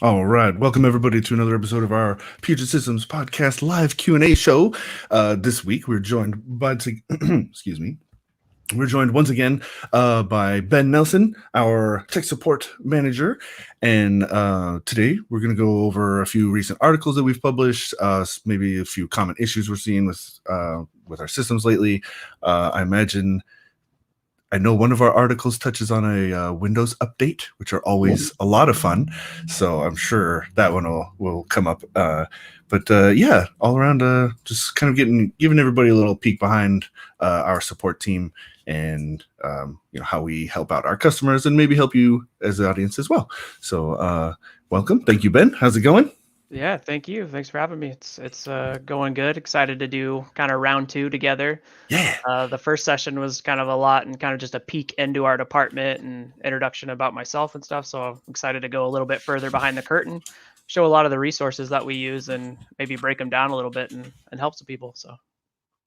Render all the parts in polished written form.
All right, welcome everybody to another episode of our Puget Systems podcast live Q&A show. This week we're joined by, excuse me, we're joined once again by Ben Nelson, our tech support manager, and today we're going to go over a few recent articles that we've published, maybe a few common issues we're seeing with our systems lately. I know one of our articles touches on a Windows update, which are always a lot of fun. So I'm sure that one will come up. Yeah, all around, just kind of giving everybody a little peek behind our support team and how we help out our customers and maybe help you as the audience as well. So welcome. Thank you, Ben. How's it going? Yeah, thank you. Thanks for having me. It's going good. Excited to do kind of round two together. Yeah. The first session was kind of a lot and kind of just a peek into our department and introduction about myself and stuff. So I'm excited to go a little bit further behind the curtain, show a lot of the resources that we use and maybe break them down a little bit and help some people. So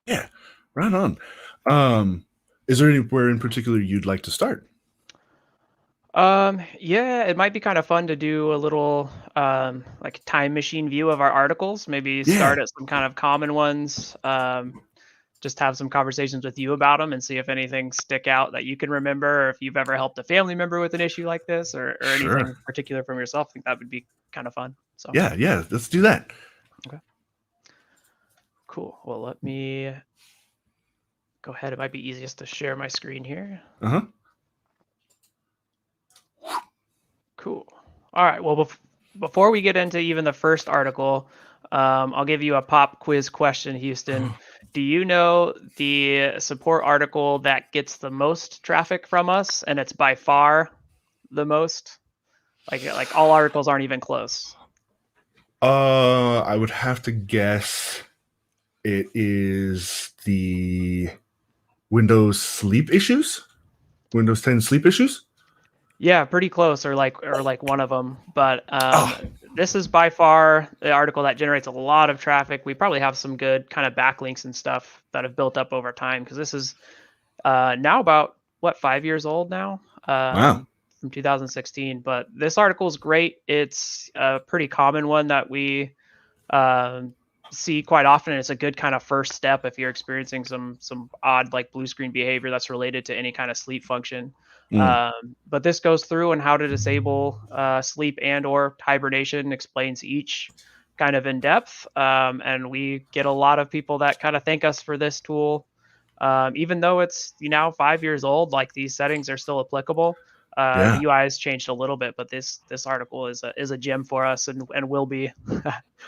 Yeah, right on. Is there anywhere in particular you'd like to start? yeah, it might be kind of fun to do a little like time machine view of our articles, maybe start Yeah, at some kind of common ones. Just have some conversations with you about them and see if anything stick out that you can remember, or if you've ever helped a family member with an issue like this, or anything sure. particular from yourself. I think that would be kind of fun. So Yeah, let's do that. okay, cool. Well, let me go ahead. It might be easiest to share my screen here. Uh-huh. Cool. All right. Well, before we get into even the first article, I'll give you a pop quiz question, Houston. Do you know the support article that gets the most traffic from us, and it's by far the most? Like all articles aren't even close. I would have to guess it is the Windows sleep issues. Windows 10 sleep issues. Yeah, pretty close, or like one of them. But Oh, this is by far the article that generates a lot of traffic. We probably have some good kind of backlinks and stuff that have built up over time, because this is now about 5 years old now, wow. from 2016. But this article is great. It's a pretty common one that we see quite often. It's a good kind of first step if you're experiencing some odd like blue screen behavior that's related to any kind of sleep function. Mm, But this goes through on how to disable sleep and or hibernation, explains each kind of in depth. And we get a lot of people that kind of thank us for this tool. Even though it's 5 years old, like these settings are still applicable. yeah. The UI has changed a little bit, but this article is a gem for us and will be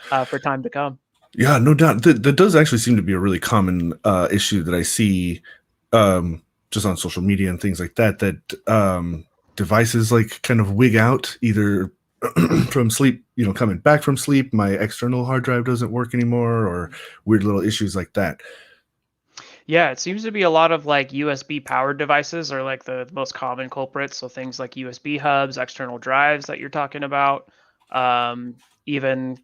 for time to come. Yeah, no doubt. That does actually seem to be a really common issue that I see just on social media and things like that, devices like kind of wig out either from sleep, coming back from sleep, my external hard drive doesn't work anymore, or weird little issues like that. Yeah, it seems to be a lot of like USB powered devices are like the most common culprits. So things like USB hubs, external drives that you're talking about, even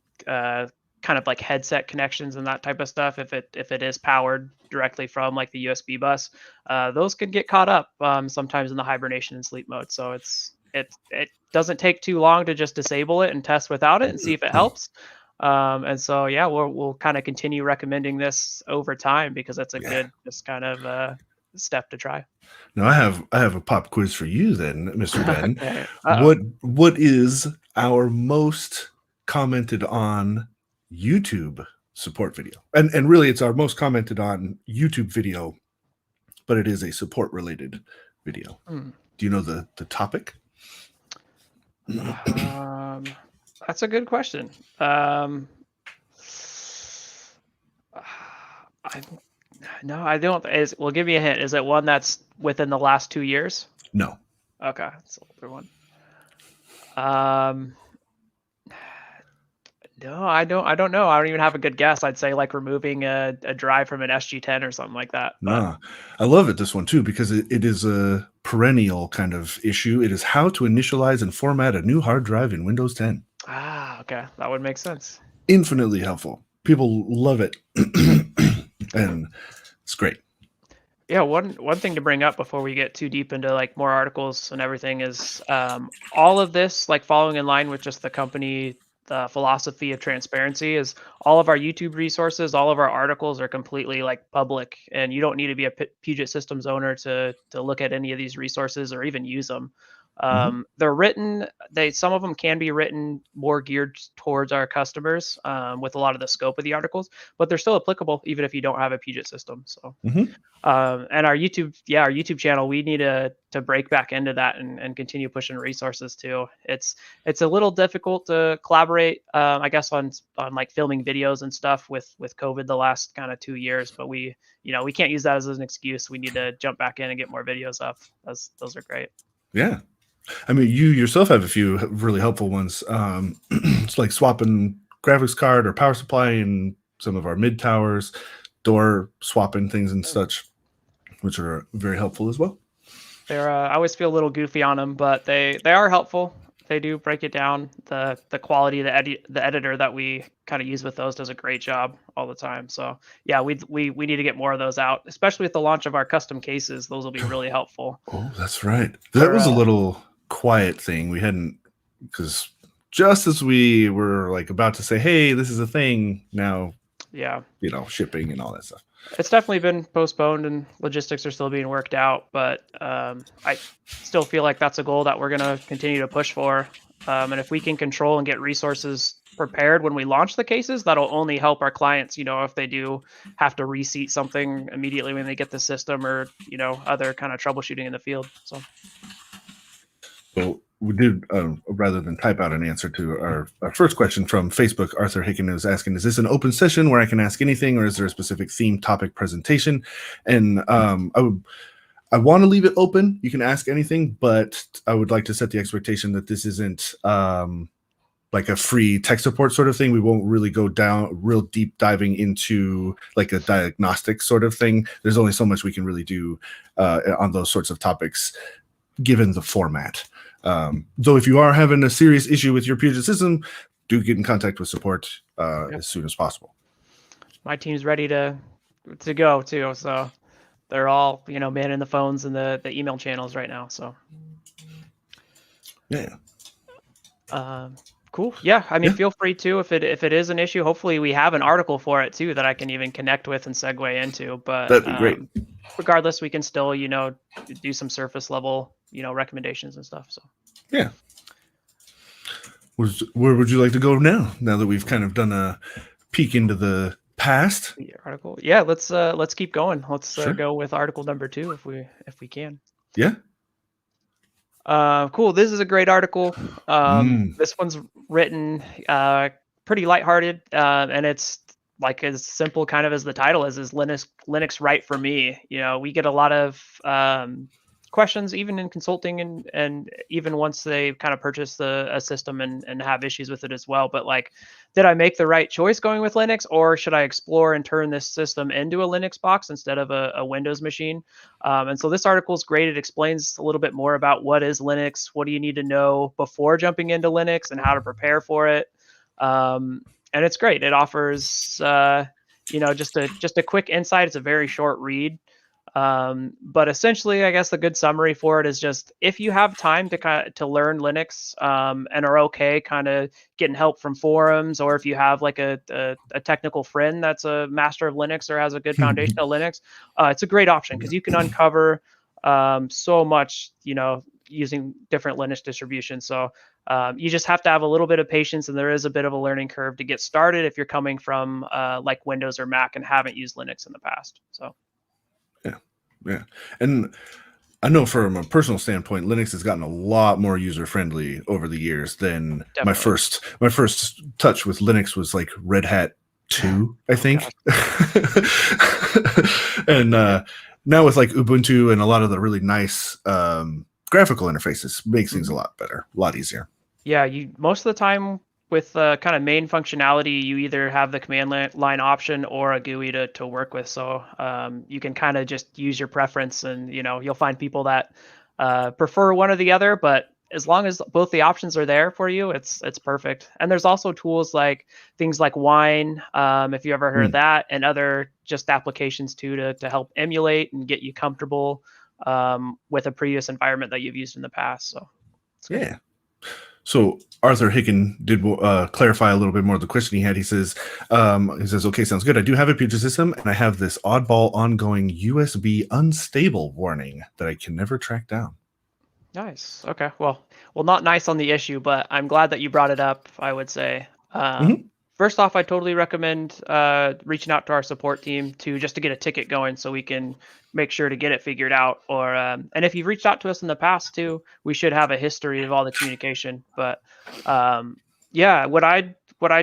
kind of like headset connections and that type of stuff. If it is powered directly from like the USB bus, those can get caught up sometimes in the hibernation and sleep mode. So it doesn't take too long to just disable it and test without it and see if it helps. And so, yeah, we'll kind of continue recommending this over time because it's a Yeah. good just kind of step to try. Now I have a pop quiz for you then, Mr. Ben. Okay. What is our most commented on YouTube support video? And really it's our most commented on YouTube video, but it is a support related video. Hmm. Do you know the topic? That's a good question. I No, I don't. Well, give me a hint. Is it one that's within the last 2 years? No. Okay, it's an older one. No, I don't know. I don't even have a good guess. I'd say like removing a drive from an SG10 or something like that. But Nah. I love it, this one too, because it is a perennial kind of issue. It is how to initialize and format a new hard drive in Windows 10. okay, that would make sense. Infinitely helpful. People love it. And it's great. Yeah, one thing to bring up before we get too deep into like more articles and everything is all of this, like following in line with just the company, the philosophy of transparency is all of our YouTube resources, all of our articles are completely like public, and you don't need to be a Puget Systems owner to look at any of these resources or even use them. Hmm. They're written. Some of them can be written more geared towards our customers with a lot of the scope of the articles, but they're still applicable even if you don't have a Puget system. So. Hmm. And our YouTube channel, we need to break back into that and continue pushing resources too. It's a little difficult to collaborate, I guess, on like filming videos and stuff with COVID the last kind of 2 years. But we can't use that as an excuse. We need to jump back in and get more videos up. Those are great. Yeah. I mean, you yourself have a few really helpful ones. It's like swapping graphics card or power supply in some of our mid towers, door swapping things and such, which are very helpful as well. I always feel a little goofy on them, but they are helpful. They do break it down. The quality, the editor that we kind of use with those does a great job all the time. So yeah, we need to get more of those out, especially with the launch of our custom cases. Those will be really helpful. Oh, that's right. That They're was a little quiet thing. We hadn't, because just as we were like about to say, hey, this is a thing now, yeah, shipping and all that stuff. it's definitely been postponed and logistics are still being worked out, but I still feel like that's a goal that we're going to continue to push for. And if we can control and get resources prepared when we launch the cases, that'll only help our clients, if they do have to reseat something immediately when they get the system or, other kind of troubleshooting in the field. So, Well, we did, rather than type out an answer to our first question from Facebook, Arthur Hicken is asking, is this an open session where I can ask anything, or is there a specific theme, topic, presentation? And I want to leave it open. You can ask anything, but I would like to set the expectation that this isn't like a free tech support sort of thing. We won't really go down real deep diving into like a diagnostic sort of thing. There's only so much we can really do on those sorts of topics, given the format. Though if you are having a serious issue with your Puget system, do get in contact with support as soon as possible. my team's ready to go too. So they're all, manning the phones and the email channels right now. So Yeah. Cool. Yeah. I mean, Yeah. feel free to, if it is an issue, hopefully we have an article for it too, that I can even connect with and segue into, but, That'd be great. regardless, we can still, do some surface level, recommendations and stuff. So Yeah. Where would you like to go now that we've kind of done a peek into the past? the article, yeah, let's keep going. Let's Sure. go with article number 2 if we can. Yeah. Cool. This is a great article. Mm. This one's written pretty lighthearted, and it's like as simple kind of as the title is Linux right for me? We get a lot of questions even in consulting and even once they kind of purchase a system and have issues with it as well. But like, did I make the right choice going with Linux, or should I explore and turn this system into a Linux box instead of a Windows machine? And so this article is great. It explains a little bit more about what is Linux, what do you need to know before jumping into Linux, and how to prepare for it. And it's great. It offers just a quick insight. It's a very short read. But essentially, I guess the good summary for it is just, if you have time to learn Linux and are okay kind of getting help from forums, or if you have like a technical friend that's a master of Linux or has a good foundation of Linux, it's a great option because you can uncover so much, using different Linux distributions. So you just have to have a little bit of patience, and there is a bit of a learning curve to get started if you're coming from like Windows or Mac and haven't used Linux in the past. So. Yeah. And I know from a personal standpoint, Linux has gotten a lot more user friendly over the years than my first touch with Linux was like Red Hat 2, I think. And now with like Ubuntu and a lot of the really nice graphical interfaces, makes things a lot better, a lot easier. Yeah, you most of the time with kind of main functionality, you either have the command line option or a GUI to work with. So you can kind of just use your preference, and you'll find people that prefer one or the other. But as long as both the options are there for you, it's perfect. And there's also tools like things like Wine, if you ever heard of Mm, that, and other just applications too to help emulate and get you comfortable with a previous environment that you've used in the past. So it's good. yeah. So Arthur Hicken did clarify a little bit more of the question he had. He says, okay, sounds good. I do have a Puget system, and I have this oddball ongoing USB unstable warning that I can never track down. Nice. Okay. Well, not nice on the issue, but I'm glad that you brought it up, I would say. Hmm. First off, I totally recommend reaching out to our support team to just to get a ticket going so we can make sure to get it figured out. Or and if you've reached out to us in the past too, we should have a history of all the communication. But um, yeah, what I'd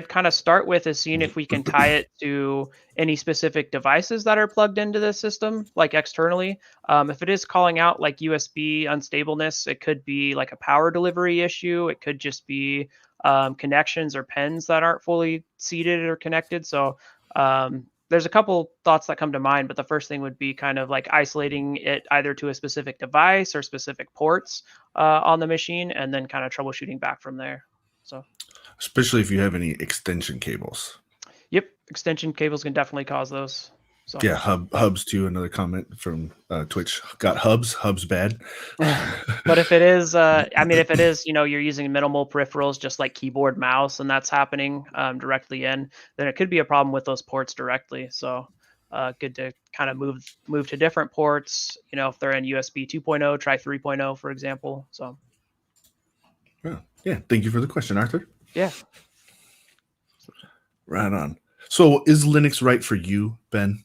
kind of start with is seeing if we can tie it to any specific devices that are plugged into the system, like externally. If it is calling out like USB unstableness, it could be like a power delivery issue. It could just be connections or pens that aren't fully seated or connected. So there's a couple thoughts that come to mind, but the first thing would be kind of like isolating it either to a specific device or specific ports on the machine, and then kind of troubleshooting back from there. So, Especially if you have any extension cables. yep, extension cables can definitely cause those. So. Yeah, hubs too. Another comment from Twitch. Got hubs bad. But if it is, I mean, if it is, you're using minimal peripherals, just like keyboard, mouse, and that's happening directly in, then it could be a problem with those ports directly. So, good to kind of move to different ports. If they're in USB 2.0, try 3.0, for example. So, Yeah. Thank you for the question, Arthur. yeah. Right on. So, is Linux right for you, Ben?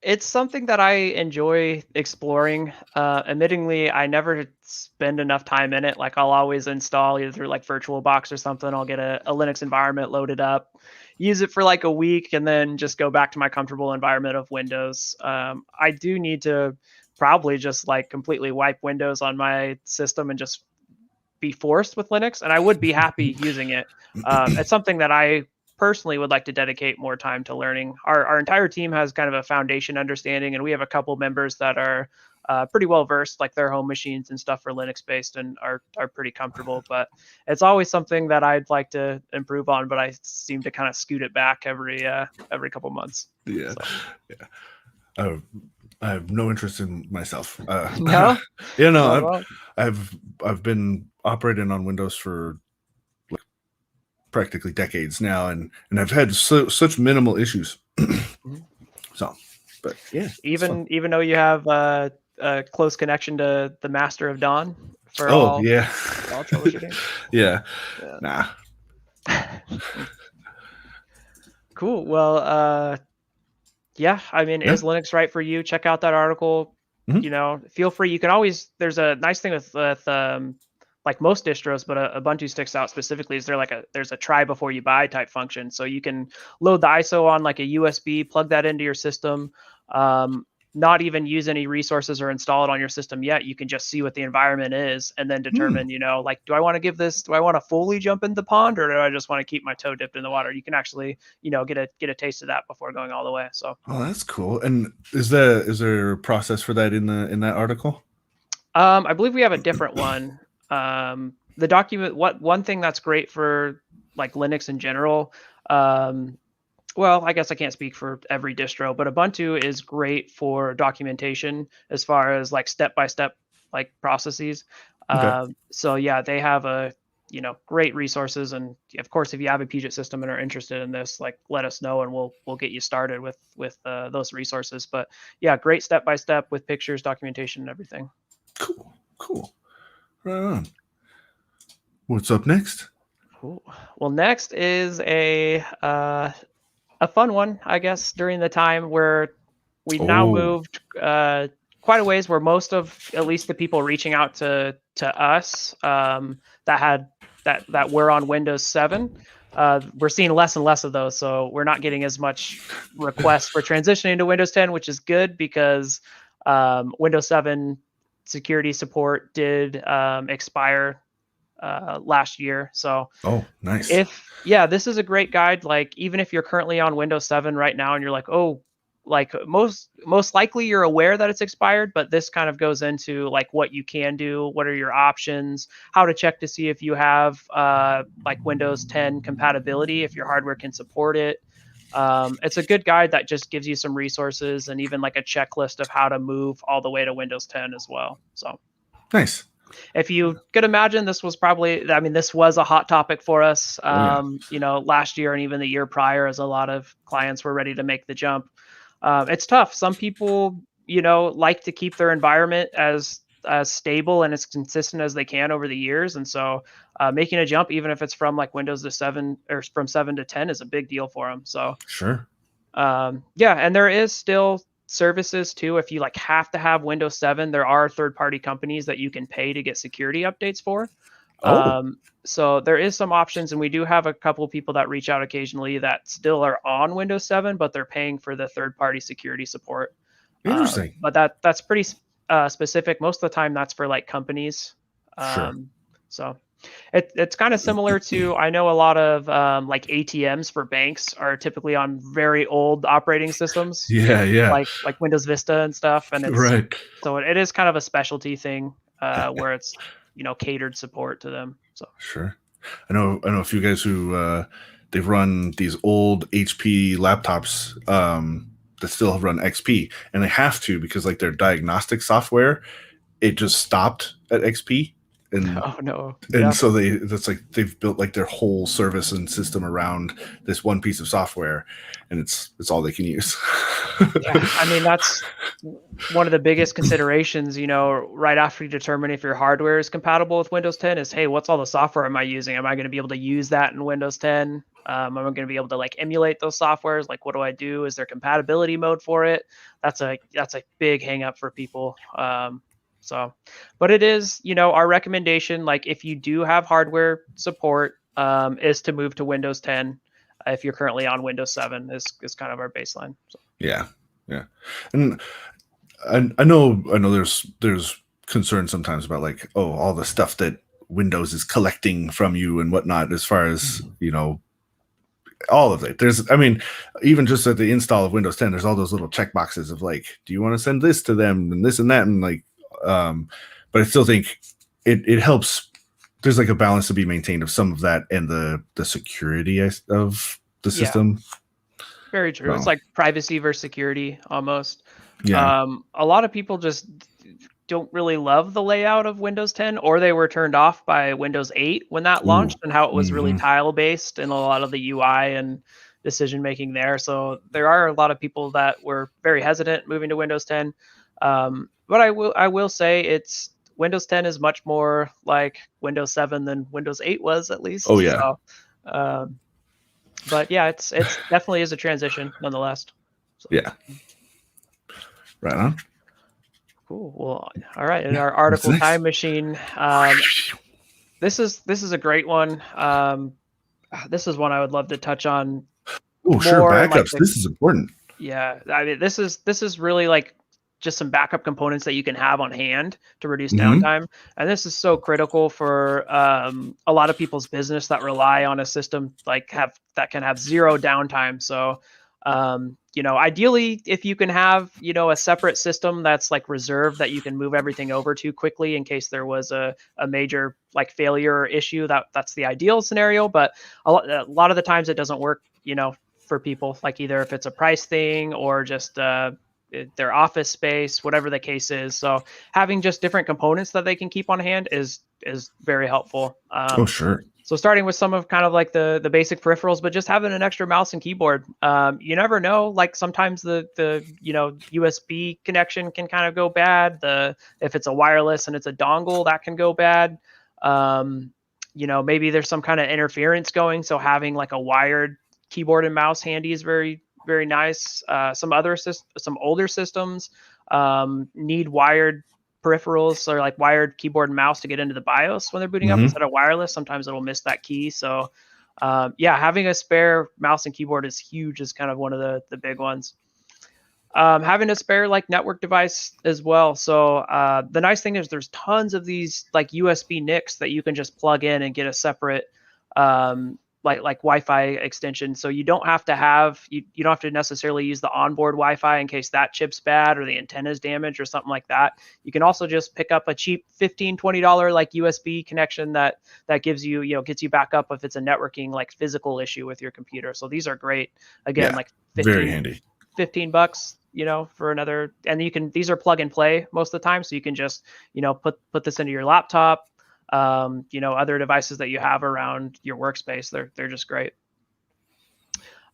It's something that I enjoy exploring. Admittingly, I never spend enough time in it. Like I'll always install either through like VirtualBox or something. I'll get a Linux environment loaded up, use it for like a week, and then just go back to my comfortable environment of Windows. I do need to probably just like completely wipe Windows on my system and just be forced with Linux, and I would be happy using it. It's something that I personally would like to dedicate more time to learning. Our entire team has kind of a foundation understanding, and we have a couple members that are pretty well versed, like their home machines and stuff are Linux based and are pretty comfortable. But it's always something that I'd like to improve on, but I seem to kind of scoot it back every couple months. Yeah. So. Yeah. I have no interest in myself. No, yeah, no, not at all. I've been operating on Windows for like practically decades now, and I've had such minimal issues. Mhm. So, but yeah, Even though you have a close connection to the Master of Dawn for oh all yeah, troubleshooting. yeah, Yeah. nah, Cool. Well, yeah, I mean, yeah, is Linux right for you? Check out that article. mhm. Feel free. You can always. There's a nice thing with like most distros, but Ubuntu sticks out specifically. Is there's a try before you buy type function, so you can load the ISO on like a USB, plug that into your system. Not even use any resources or install it on your system yet. You can just see what the environment is and then determine, like, do I want to fully jump in the pond, or do I just want to keep my toe dipped in the water? You can actually, get a taste of that before going all the way. So, Oh, that's cool. And is there a process for that in that article? I believe we have a different one. The document, one thing that's great for like Linux in general, well, I guess I can't speak for every distro, but Ubuntu is great for documentation as far as like step-by-step like processes. Okay, So yeah, they have great resources, and of course, if you have a Puget system and are interested in this, like let us know and we'll get you started with those resources. But yeah, great step-by-step with pictures, documentation, and everything. cool. Right on. What's up next? Cool. Well, next is a fun one, I guess, during the time where we've now Oh, moved quite a ways, where most of at least the people reaching out to us that were on Windows 7, we're seeing less and less of those. So we're not getting as much requests for transitioning to Windows 10, which is good because Windows 7 security support did expire last year. So oh, nice. this is a great guide. Like even if you're currently on Windows 7 right now and you're like, oh, like most likely you're aware that it's expired, but this kind of goes into like what you can do, what are your options, how to check to see if you have like Windows 10 compatibility, if your hardware can support it. It's a good guide that just gives you some resources and even like a checklist of how to move all the way to Windows 10 as well. So Nice. if you could imagine, this was probably, I mean, this was a hot topic for us, Oh yeah. last year and even the year prior, as a lot of clients were ready to make the jump. It's tough. Some people, like to keep their environment as stable and as consistent as they can over the years, and so making a jump, even if it's from like Windows to 7 or from 7 to 10, is a big deal for them. So Sure. yeah, and there is still services too. If you like have to have Windows 7, there are third-party companies that you can pay to get security updates for. Oh, So there is some options, and we do have a couple of people that reach out occasionally that still are on Windows 7, but they're paying for the third-party security support. interesting. But that's pretty specific. Most of the time, that's for like companies. Sure. So it's kind of similar to, I know a lot of like ATMs for banks are typically on very old operating systems, Yeah, yeah. like Windows Vista and stuff, and Right. so it is kind of a specialty thing where it's catered support to them. So Sure. I know a few guys who they run these old HP laptops that still run XP, and they have to because like their diagnostic software, it just stopped at XP, and oh no, and yeah. so that's like they've built like their whole service and system around this one piece of software, and it's all they can use. Yeah, I mean, that's one of the biggest considerations, right after you determine if your hardware is compatible with Windows 10 is, hey, what's all the software am I using? Am I going to be able to use that in Windows 10? Am I going to be able to like emulate those softwares? Like, what do I do? Is there compatibility mode for it? That's a big hang up for people. So, but it is, our recommendation, like if you do have hardware support, is to move to Windows 10. If you're currently on Windows 7 is kind of our baseline. So. Yeah, yeah, and I know there's concern sometimes about like, oh, all the stuff that Windows is collecting from you and whatnot, as far as all of it. I mean, even just at the install of Windows 10, there's all those little check boxes of like, do you want to send this to them and this and that, and like, but I still think it helps. There's like a balance to be maintained of some of that and the security of the system. Very true. It's So, like privacy versus security almost. yeah. A lot of people just don't really love the layout of Windows 10, or they were turned off by Windows 8 when that Ooh. launched and how it was really Hmm. tile based and a lot of the UI and decision making there. So there are a lot of people that were very hesitant moving to Windows 10. But I will say it's Windows 10 is much more like Windows 7 than Windows 8 was, at Oh least. yeah. So but yeah, it's definitely is a transition nonetheless. So Yeah. Right on. cool. Well, all right. In Yeah. our What's article next? time machine, this is a great one. This is one I would love to touch on Oh, sure. more in like Backups. the, This is important. yeah. I mean, this is really like just some backup components that you can have on hand to reduce Hmm. downtime, and this is so critical for a lot of people's business that rely on a system like that can have zero downtime. So ideally, if you can have a separate system that's like reserved that you can move everything over to quickly in case there was a major like failure or issue, that's the ideal scenario. But a lot of the times it doesn't work, for people, like either if it's a price thing or just their office space, whatever the case is. So having just different components that they can keep on hand is very helpful. Oh, sure. So starting with some of kind of like the basic peripherals, but just having an extra mouse and keyboard. You never know. Like sometimes the USB connection can kind of go bad. If it's a wireless and it's a dongle, that can go bad. Maybe there's some kind of interference going. So having like a wired keyboard and mouse handy is very, very nice. Some older systems need wired peripherals or like wired keyboard and mouse to get into the BIOS when they're booting up Hmm. instead of wireless. Sometimes it'll miss that key. So yeah, having a spare mouse and keyboard is huge, is kind of one of the big ones. Having a spare like network device as well. So the nice thing is there's tons of these like USB NICs that you can just plug in and get a separate like Wi-Fi extension, so you don't have to have you don't have to necessarily use the onboard Wi-Fi in case that chip's bad or the antenna's damaged or something like that. You can also just pick up a cheap $15-20 like USB connection that gives you, gets you back up if it's a networking like physical issue with your computer. So these are great. Again, Yeah, like very handy. $15, for another, and these are plug and play most of the time, so you can just, put this into your laptop, other devices that you have around your workspace. They're just great.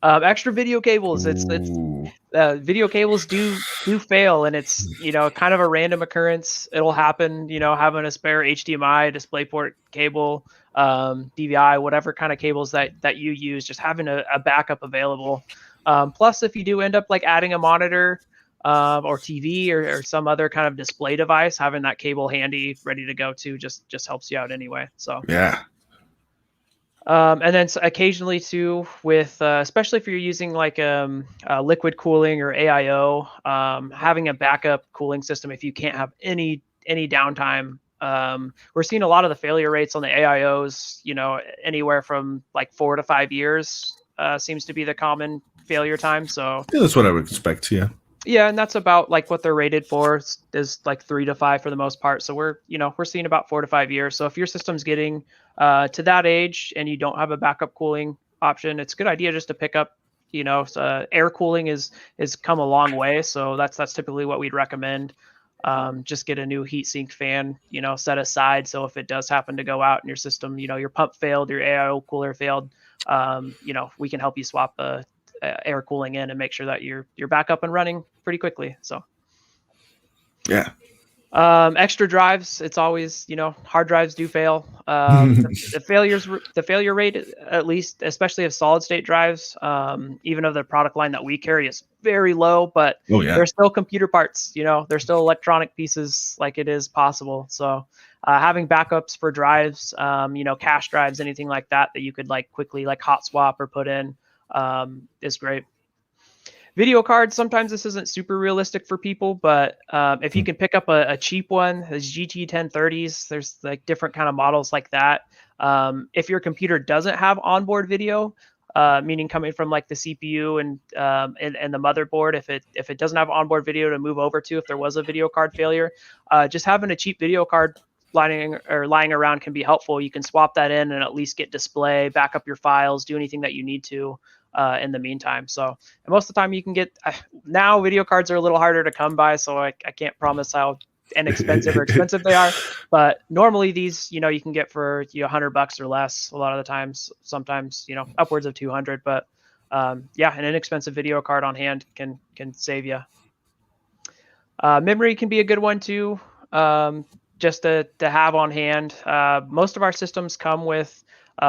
Extra video cables. It's Ooh. video cables do fail, and it's kind of a random occurrence. It'll happen. Having a spare HDMI, DisplayPort cable, DVI, whatever kind of cables that you use, just having a backup available. Plus, if you do end up like adding a monitor or TV or some other kind of display device, having that cable handy, ready to go too, just helps you out anyway. So Yeah. and then occasionally too, with especially if you're using like liquid cooling or AIO, having a backup cooling system if you can't have any downtime. We're seeing a lot of the failure rates on the AIOs, anywhere from like 4 to 5 years seems to be the common failure time. So Yeah, that's what I would expect. Yeah. yeah, and that's about like what they're rated for is like 3 to 5 for the most part. So we're seeing about 4 to 5 years. So if your system's getting to that age and you don't have a backup cooling option, it's a good idea just to pick up, air cooling is come a long way. So that's typically what we'd recommend. Just get a new heatsink fan, set aside. So if it does happen to go out in your system, your pump failed, your AIO cooler failed, we can help you swap air cooling in and make sure that you're back up and running pretty quickly. So Yeah. extra drives, it's always, hard drives do fail. The failure rate, at least, especially of solid state drives, even of the product line that we carry, is very low, but Oh yeah. they're still computer parts, they're still electronic pieces, like it is possible. So having backups for drives, cache drives, anything like that you could like quickly like hot swap or put in, is great. Video cards, sometimes this isn't super realistic for people, but if you can pick up a cheap one, there's GT 1030s, there's like different kind of models like that. If your computer doesn't have onboard video, meaning coming from like the CPU and the motherboard, if it doesn't have onboard video to move over to if there was a video card failure, just having a cheap video card lying around can be helpful. You can swap that in and at least get display, back up your files, do anything that you need to in the meantime. So, and most of the time you can get, now video cards are a little harder to come by, so I can't promise how inexpensive or expensive they are, but normally these, you can get for $100 or less a lot of the times, sometimes, upwards of 200, but yeah, an inexpensive video card on hand can save you. Memory can be a good one too, just to have on hand. Most of our systems come with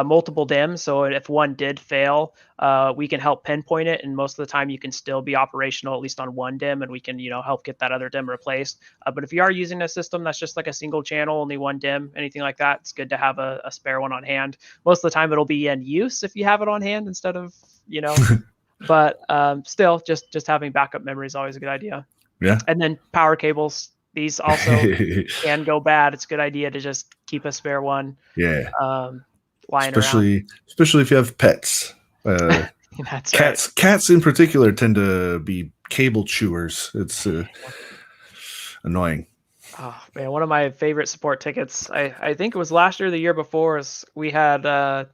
multiple DIMMs, so if one did fail, we can help pinpoint it, and most of the time you can still be operational at least on one DIMM, and we can help get that other DIMM replaced. But if you are using a system that's just like a single channel, only one DIMM, anything like that, it's good to have a spare one on hand. Most of the time it'll be in use if you have it on hand instead of but still, just having backup memory is always a good idea. Yeah. And then power cables, these also can go bad. It's a good idea to just keep a spare one. Yeah. Lying around. Especially if you have pets. That's cats. right. Cats in particular tend to be cable chewers. It's annoying. Oh man, one of my favorite support tickets, I think it was last year or the year before, is we had a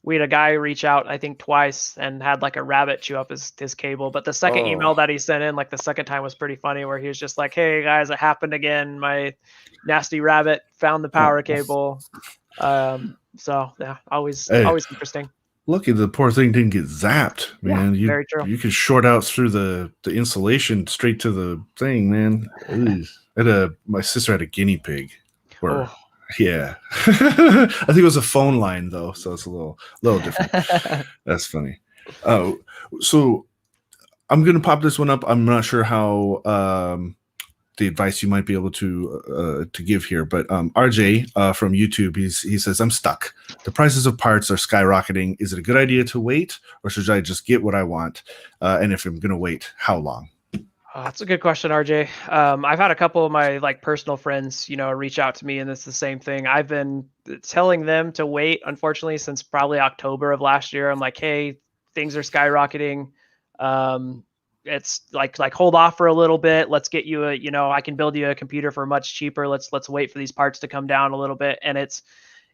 guy reach out, I think twice, and had like a rabbit chew up his cable. But the second email that he sent in, like the second time, was pretty funny, where he was just like, "Hey guys, it happened again. My nasty rabbit found the power cable." So yeah, always interesting. Lucky the poor thing didn't get zapped, man. Yeah, very true. You could short out through the insulation straight to the thing, man. My sister had a guinea pig. Yeah. I think it was a phone line though, so it's a little different. That's funny. Oh, so I'm gonna pop this one up. I'm not sure how the advice you might be able to give here, but RJ from YouTube, he says, I'm stuck. The prices of parts are skyrocketing. Is it a good idea to wait, or should I just get what I want? And if I'm gonna wait, how long? Oh, that's a good question, RJ. I've had a couple of my like personal friends, reach out to me, and it's the same thing. I've been telling them to wait, unfortunately, since probably October of last year. I'm like, hey, things are skyrocketing. Um, it's like hold off for a little bit. Let's get you I can build you a computer for much cheaper. Let's wait for these parts to come down a little bit. And it's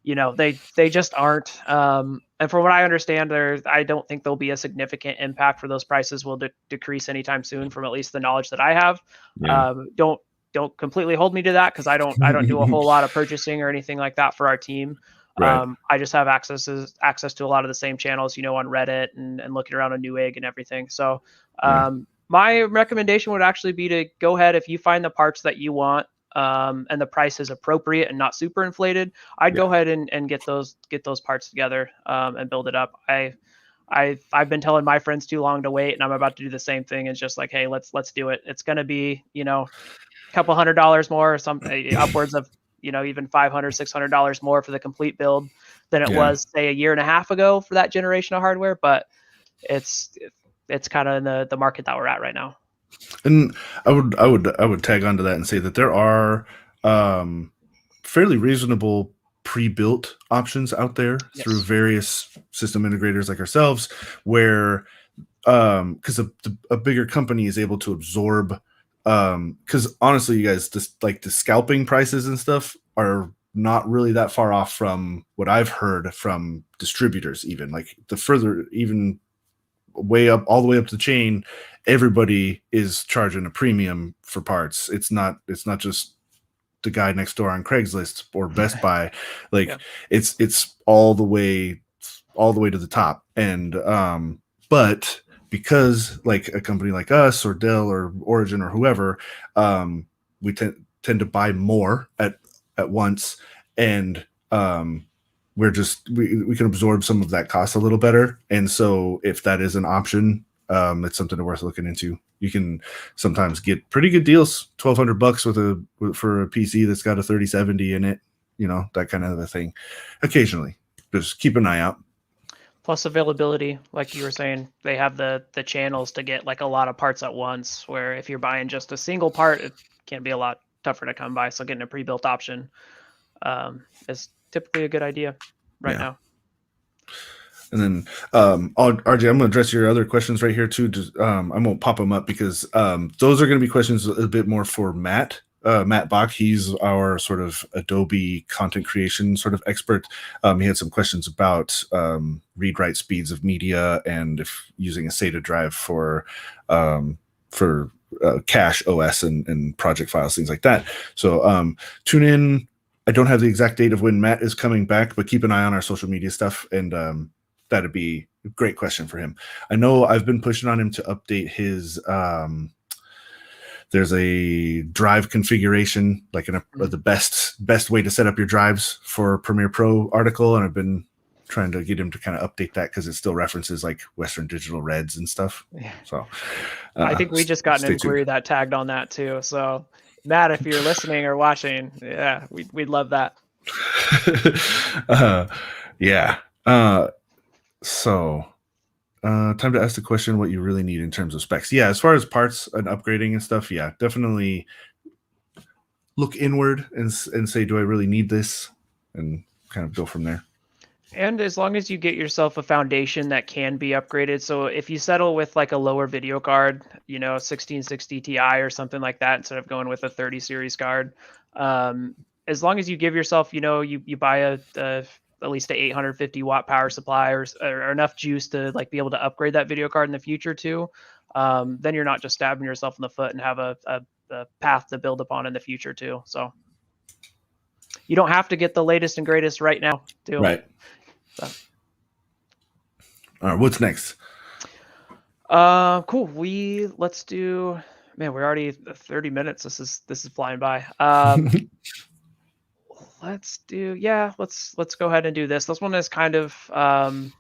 they just aren't. And from what I understand, I don't think there'll be a significant impact for those prices will decrease anytime soon, from at least the knowledge that I have. Yeah. Don't completely hold me to that, because I don't do a whole lot of purchasing or anything like that for our team. Right. I just have access to a lot of the same channels, on Reddit and looking around on Newegg and everything. So Yeah. my recommendation would actually be to go ahead, if you find the parts that you want, and the price is appropriate and not super inflated, I'd Yeah. go ahead and get those parts together, and build it up. I've been telling my friends too long to wait, and I'm about to do the same thing. It's just like, hey, let's do it. It's going to be, a couple $100 more, or some upwards of, even $500, $600 more for the complete build than it Yeah. was, say, a year and a half ago for that generation of hardware. But it's kind of in the market that we're at right now. And I would tag onto that and say that there are fairly reasonable pre-built options out there through Yes. various system integrators like ourselves, where because a bigger company is able to absorb, because honestly, you guys, just like the scalping prices and stuff are not really that far off from what I've heard from distributors. Even like the further, even way up, all the way up the chain, everybody is charging a premium for parts. It's not just the guy next door on Craigslist or Best Buy. Like, Yeah. it's all the way to the top. And but because like a company like us or Dell or Origin or whoever, we tend to buy more at once, and we can absorb some of that cost a little better. And so if that is an option, it's something worth looking into. You can sometimes get pretty good deals, $1,200 for a PC that's got a 3070 in it, that kind of a thing. Occasionally, just keep an eye out. Plus availability, like you were saying, they have the channels to get like a lot of parts at once, where if you're buying just a single part, it can be a lot tougher to come by. So getting a pre-built option is typically a good idea right now. And then, RJ, I'm going to address your other questions right here too. Just, I won't pop them up because those are going to be questions a bit more for Matt. Matt Bach, he's our sort of Adobe content creation sort of expert. He had some questions about read-write speeds of media, and if using a SATA drive for cache OS and project files, things like that. So tune in. I don't have the exact date of when Matt is coming back, but keep an eye on our social media stuff, and that'd be a great question for him. I know I've been pushing on him to update his there's a drive configuration, like the best way to set up your drives for Premiere Pro article, and I've been trying to get him to kind of update that because it still references like Western Digital Reds and stuff. Yeah. So I think we just got an inquiry that tagged on that too. So Matt, if you're listening or watching, yeah, we'd love that. Yeah. So time to ask the question what you really need in terms of specs. Yeah, as far as parts and upgrading and stuff, yeah, definitely look inward and say, do I really need this? And kind of go from there. And as long as you get yourself a foundation that can be upgraded. So if you settle with like a lower video card, 1660 Ti or something like that, instead of going with a 30 series card, as long as you give yourself, you buy at least a 850 watt power supply or enough juice to like be able to upgrade that video card in the future too, then you're not just stabbing yourself in the foot and have a path to build upon in the future too. So you don't have to get the latest and greatest right now too. Right. So. All right, what's next? Cool. Let's do, man, we're already 30 minutes. This is flying by. Let's go ahead and do this. This one is kind of, I don't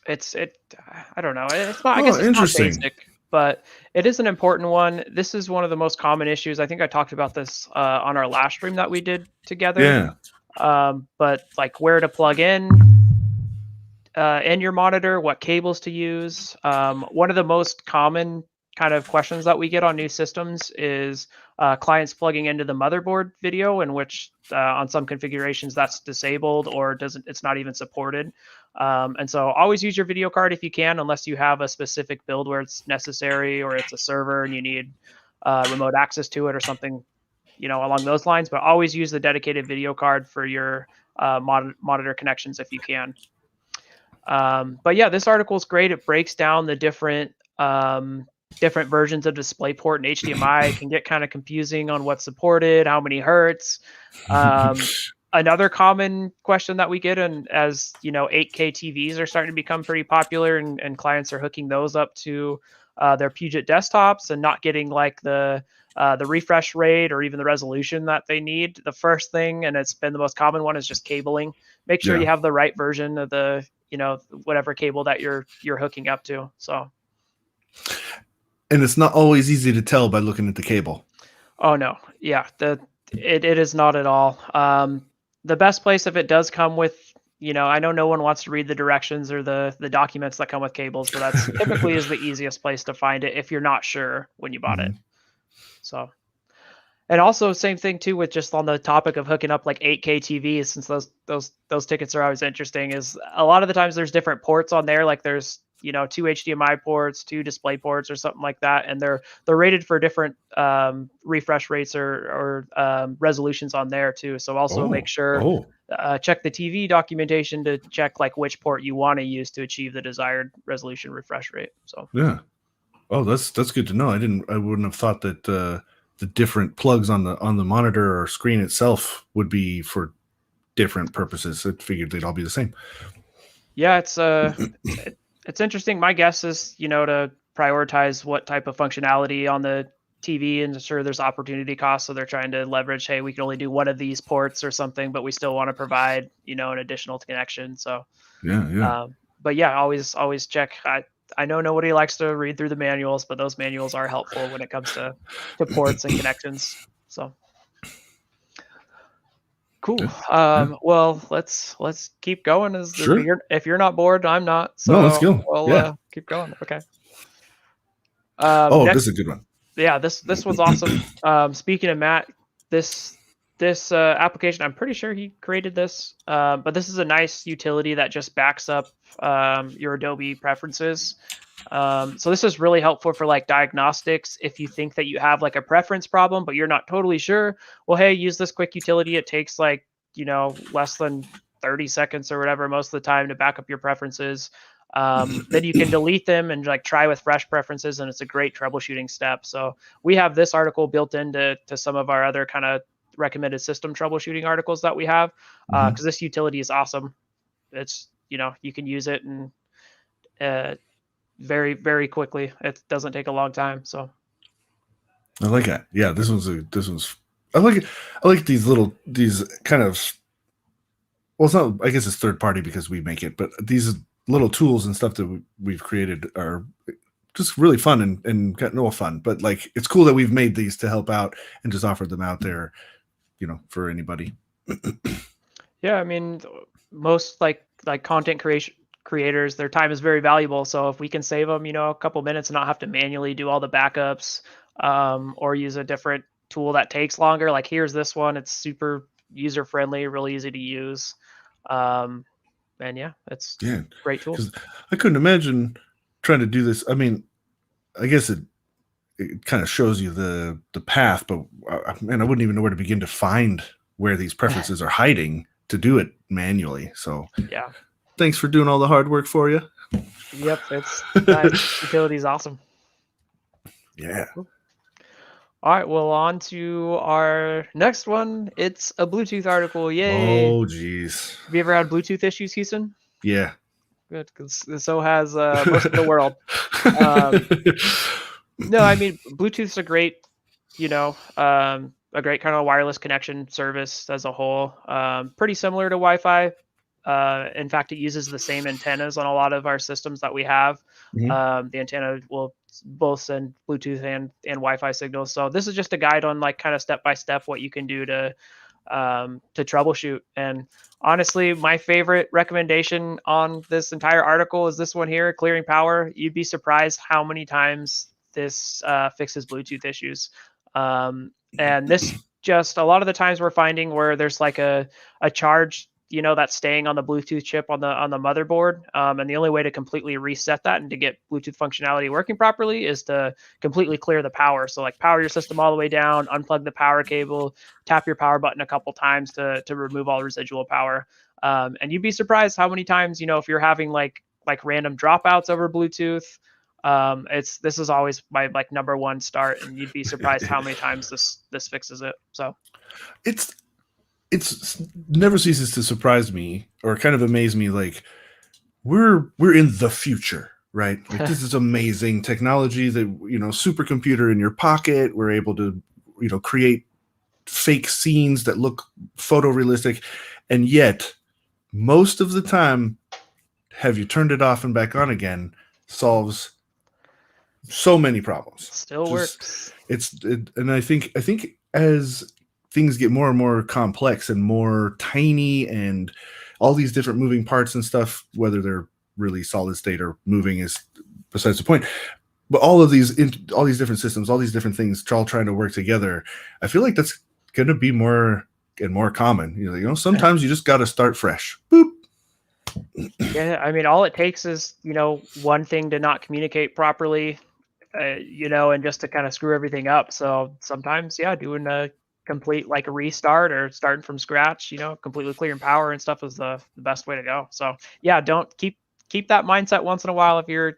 know. It's not, I guess it's interesting. not basic, but it is an important one. This is one of the most common issues. I think I talked about this on our last stream that we did together. Yeah. But like where to plug in your monitor, what cables to use. One of the most common kind of questions that we get on new systems is clients plugging into the motherboard video, in which on some configurations that's disabled or it's not even supported. And so always use your video card if you can, unless you have a specific build where it's necessary or it's a server and you need remote access to it or something, along those lines. But always use the dedicated video card for your monitor connections if you can. But yeah, this article is great. It breaks down the different versions of DisplayPort and HDMI. It can get kind of confusing on what's supported, how many hertz. Another common question that we get, and as 8K TVs are starting to become pretty popular, and clients are hooking those up to their Puget desktops and not getting like the refresh rate or even the resolution that they need. The first thing, and it's been the most common one, is just cabling. Make sure you have the right version of the whatever cable that you're hooking up to. So, and it's not always easy to tell by looking at the cable. Oh no, yeah, it is not at all. The best place, if it does come with, I know no one wants to read the directions or the documents that come with cables, but that's typically is the easiest place to find it if you're not sure when you bought it. So, and also same thing too with just on the topic of hooking up like 8K TVs, since those tickets are always interesting, is a lot of the times there's different ports on there. Like there's 2 HDMI ports, 2 display ports or something like that, and they're rated for different refresh rates or resolutions on there too. So also make sure check the TV documentation to check like which port you want to use to achieve the desired resolution refresh rate. So yeah. Oh, that's good to know. I wouldn't have thought that the different plugs on the monitor or screen itself would be for different purposes. I figured they'd all be the same. Yeah, it's interesting. My guess is, to prioritize what type of functionality on the TV and ensure there's opportunity costs. So they're trying to leverage, hey, we can only do one of these ports or something, but we still want to provide, an additional connection. So yeah. But yeah, always check. I know nobody likes to read through the manuals, but those manuals are helpful when it comes to ports and connections. So cool. Well, let's keep going. If you're not bored, I'm not. So no, let's go. We'll keep going. Okay. This is a good one. Yeah, this one's awesome. Speaking of Matt, this application, I'm pretty sure he created this, but this is a nice utility that just backs up your Adobe preferences. So this is really helpful for like diagnostics. If you think that you have like a preference problem, but you're not totally sure, well, hey, use this quick utility. It takes like, less than 30 seconds or whatever most of the time to back up your preferences. Then you can delete them and like try with fresh preferences, and it's a great troubleshooting step. So we have this article built into some of our other kind of recommended system troubleshooting articles that we have, because this utility is awesome. It's you can use it and very, very quickly. It doesn't take a long time. So I like that. Yeah, this one's I like it. I like these kind of, well, it's not, I guess it's third party because we make it, but these little tools and stuff that we've created are just really fun and got no fun, but like, it's cool that we've made these to help out and just offered them out there, for anybody. Yeah. I mean, most like content creators, their time is very valuable. So if we can save them, a couple minutes and not have to manually do all the backups, or use a different tool that takes longer, like here's this one, it's super user friendly, really easy to use. And yeah, it's a great tool. I couldn't imagine trying to do this. I mean, I guess it kind of shows you the path, but man, I wouldn't even know where to begin to find where these preferences are hiding to do it manually. So yeah, thanks for doing all the hard work for you. Yep, it's nice. Utility is awesome. Yeah. Cool. All right, well, on to our next one. It's a Bluetooth article. Yay! Oh, geez. Have you ever had Bluetooth issues, Houston? Yeah. Good, because so has most of the world. No, I mean, Bluetooth's a great, a great kind of wireless connection service as a whole. Pretty similar to Wi-Fi. In fact, it uses the same antennas on a lot of our systems that we have. The antenna will both send Bluetooth and Wi-Fi signals. So this is just a guide on like kind of step-by-step what you can do to troubleshoot. And honestly, my favorite recommendation on this entire article is this one here, clearing power. You'd be surprised how many times this fixes Bluetooth issues. And this just a lot of the times we're finding where there's like a charge, that's staying on the Bluetooth chip on the motherboard. And the only way to completely reset that and to get Bluetooth functionality working properly is to completely clear the power. So like power your system all the way down, unplug the power cable, tap your power button a couple times to remove all residual power. And you'd be surprised how many times, if you're having like random dropouts over Bluetooth, this is always my like number one start, and you'd be surprised how many times this fixes it. So it's never ceases to surprise me or kind of amaze me. Like we're in the future, right? Like this is amazing technology that, supercomputer in your pocket. We're able to, create fake scenes that look photorealistic. And yet most of the time, have you turned it off and back on again solves so many problems. Still works. And I think as things get more and more complex and more tiny and all these different moving parts and stuff, whether they're really solid state or moving is besides the point. But all these different systems, all these different things all trying to work together, I feel like that's going to be more and more common. Sometimes you just got to start fresh. Boop. Yeah, I mean, all it takes is, one thing to not communicate properly, and just to kind of screw everything up. So sometimes, doing a complete like a restart or starting from scratch, completely clearing power and stuff is the best way to go. So don't keep that mindset once in a while. If you're,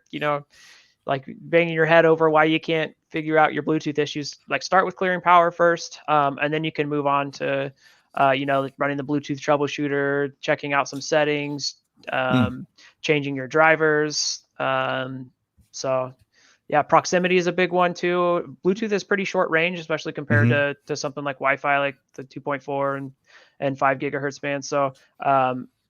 like banging your head over why you can't figure out your Bluetooth issues, like start with clearing power first. And then you can move on to, like running the Bluetooth troubleshooter, checking out some settings, changing your drivers. So proximity is a big one too. Bluetooth is pretty short range, especially compared to something like Wi-Fi, like the 2.4 and 5 gigahertz band. So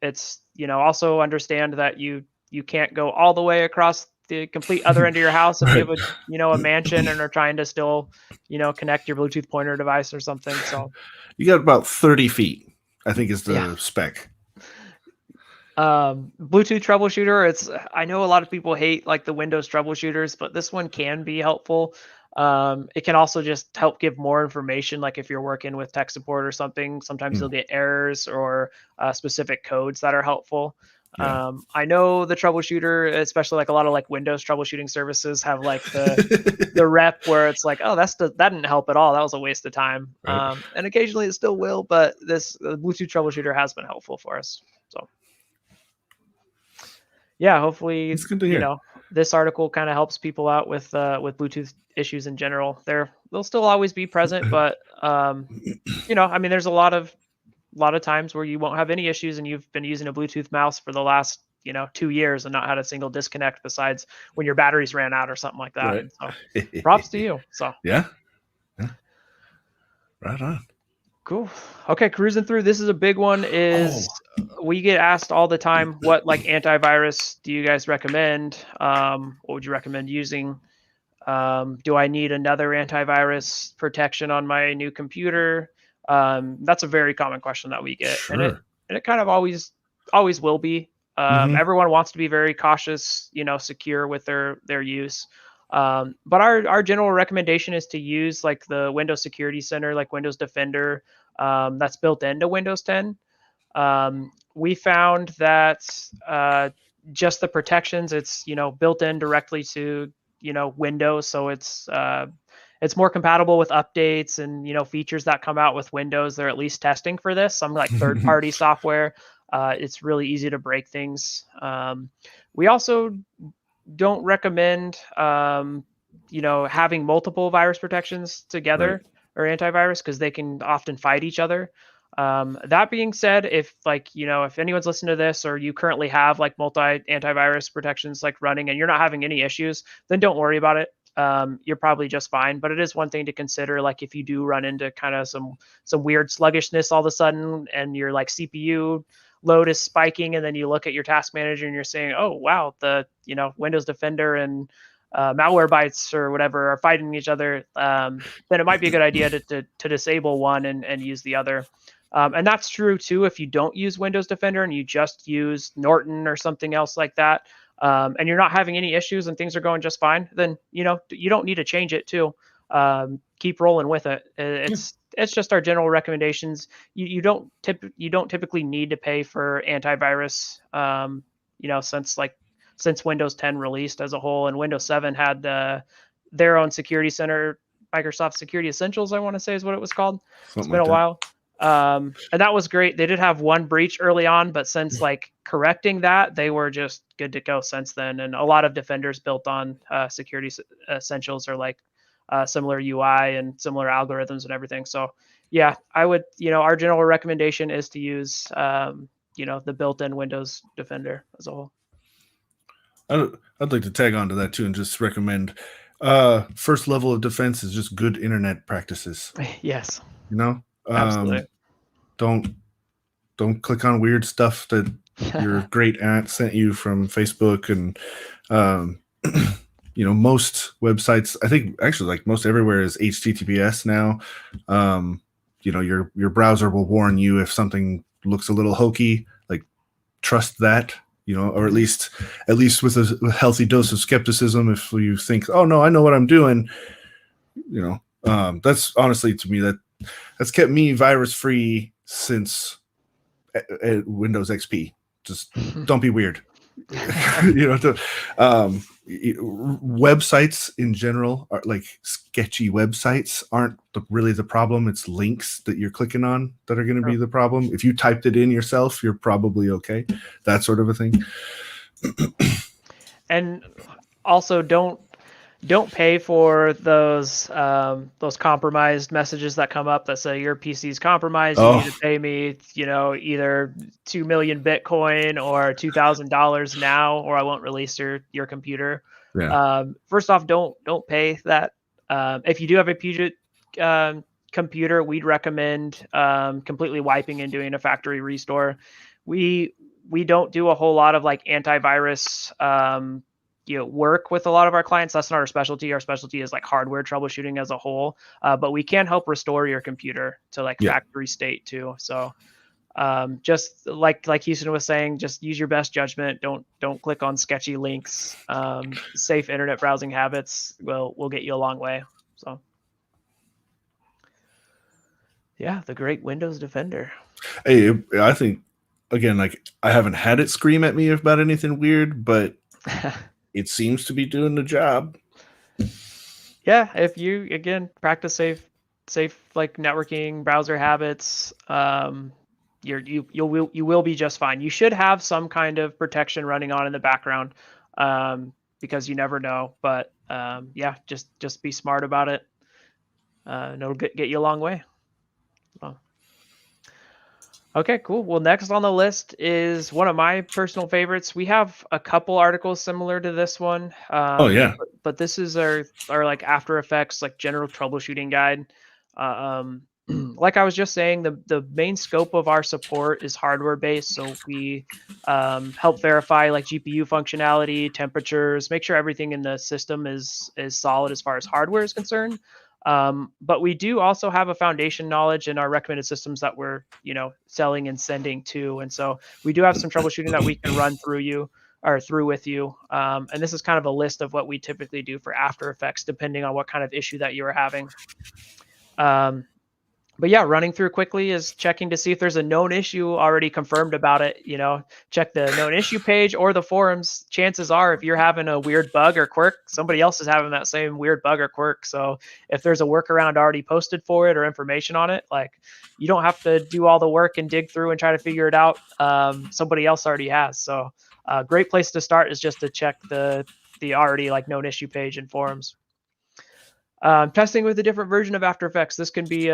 it's, also understand that you can't go all the way across the complete other end of your house if you have a mansion and are trying to still, connect your Bluetooth pointer device or something. So you got about 30 feet, I think is the spec. Bluetooth troubleshooter, I know a lot of people hate like the Windows troubleshooters, but this one can be helpful. It can also just help give more information. Like if you're working with tech support or something, sometimes you'll get errors or specific codes that are helpful. I know the troubleshooter, especially like a lot of like Windows troubleshooting services have like the rep where it's like, oh, that didn't help at all. That was a waste of time. Right. And occasionally it still will, but the Bluetooth troubleshooter has been helpful for us. So hopefully, it's good to hear. This article kind of helps people out with Bluetooth issues in general. They'll still always be present, but I mean, there's a lot of times where you won't have any issues and you've been using a Bluetooth mouse for the last 2 years and not had a single disconnect besides when your batteries ran out or something like that. Right. So props to you. So yeah, right on. Cool. Okay, cruising through. This is a big one. We get asked all the time, what like antivirus do you guys recommend? What would you recommend using? Do I need another antivirus protection on my new computer? That's a very common question that we get. Sure. And it kind of always will be. Everyone wants to be very cautious, secure with their use. But our general recommendation is to use like the Windows Security Center, like Windows Defender, that's built into Windows 10. We found that just the protections, it's built in directly to Windows, so it's more compatible with updates and features that come out with Windows. They're at least testing for this. Some like third-party software. It's really easy to break things. We also don't recommend having multiple virus protections together or antivirus because they can often fight each other. That being said, if anyone's listening to this or you currently have like multi antivirus protections like running and you're not having any issues, then don't worry about it. You're probably just fine, but it is one thing to consider. Like if you do run into kind of some weird sluggishness all of a sudden and your like CPU load is spiking, and then you look at your task manager and you're saying, oh wow, the Windows Defender and Malwarebytes or whatever are fighting each other, then it might be a good idea to disable one and use the other. And that's true too if you don't use Windows Defender and you just use Norton or something else like that. and you're not having any issues and things are going just fine, then you don't need to change it too. Keep rolling with it. It's just our general recommendations. You don't typically need to pay for antivirus. Since Windows 10 released as a whole, and Windows 7 had their own security center, Microsoft Security Essentials, I want to say is what it was called. It's Something been like a that. while. And that was great. They did have one breach early on, but since like correcting that, they were just good to go since then. And a lot of defenders built on Security Essentials are like similar UI and similar algorithms and everything. So yeah, I would, our general recommendation is to use, the built-in Windows Defender as a whole. I'd like to tag on to that too and just recommend first level of defense is just good internet practices. Yes, You know, absolutely. don't click on weird stuff that your great aunt sent you from Facebook and most websites, I think actually like most everywhere is HTTPS now. Your browser will warn you if something looks a little hokey, like trust that, or at least with a healthy dose of skepticism. If you think, oh no, I know what I'm doing, that's honestly to me that's kept me virus free since Windows XP. Just don't be weird. Websites in general are like sketchy websites aren't really the problem. It's links that you're clicking on that are going to be the problem. If you typed it in yourself, you're probably okay. That sort of a thing. And also don't pay for those compromised messages that come up that say your PC's compromised. You need to pay me, either 2 million Bitcoin or $2,000 now, or I won't release your computer. Yeah. First off, don't pay that. If you do have a Puget computer, we'd recommend completely wiping and doing a factory restore. We don't do a whole lot of like antivirus work with a lot of our clients. That's not our specialty. Our specialty is like hardware troubleshooting as a whole, but we can help restore your computer to like factory state too. So just like Houston was saying, just use your best judgment. Don't click on sketchy links. Safe internet browsing habits will get you a long way. So yeah, the great Windows Defender. Hey, I think again, like I haven't had it scream at me about anything weird, but it seems to be doing the job. Yeah, if you again practice safe like networking browser habits, you will be just fine. You should have some kind of protection running on in the background, because you never know. But yeah, just be smart about it. And it'll get you a long way. So. Okay, cool. Well, next on the list is one of my personal favorites. We have a couple articles similar to this one. Oh yeah. But this is our like After Effects, like general troubleshooting guide. Like I was just saying, the main scope of our support is hardware based. So we help verify like GPU functionality, temperatures, make sure everything in the system is solid as far as hardware is concerned. But we do also have a foundation knowledge in our recommended systems that we're, selling and sending to. And so we do have some troubleshooting that we can run through with you. And this is kind of a list of what we typically do for After Effects, depending on what kind of issue that you are having. But yeah, running through quickly is checking to see if there's a known issue already confirmed about it. Check the known issue page or the forums. Chances are, if you're having a weird bug or quirk, somebody else is having that same weird bug or quirk. So if there's a workaround already posted for it or information on it, like you don't have to do all the work and dig through and try to figure it out. Somebody else already has. So a great place to start is just to check the already like known issue page and forums. Testing with a different version of After Effects. This can be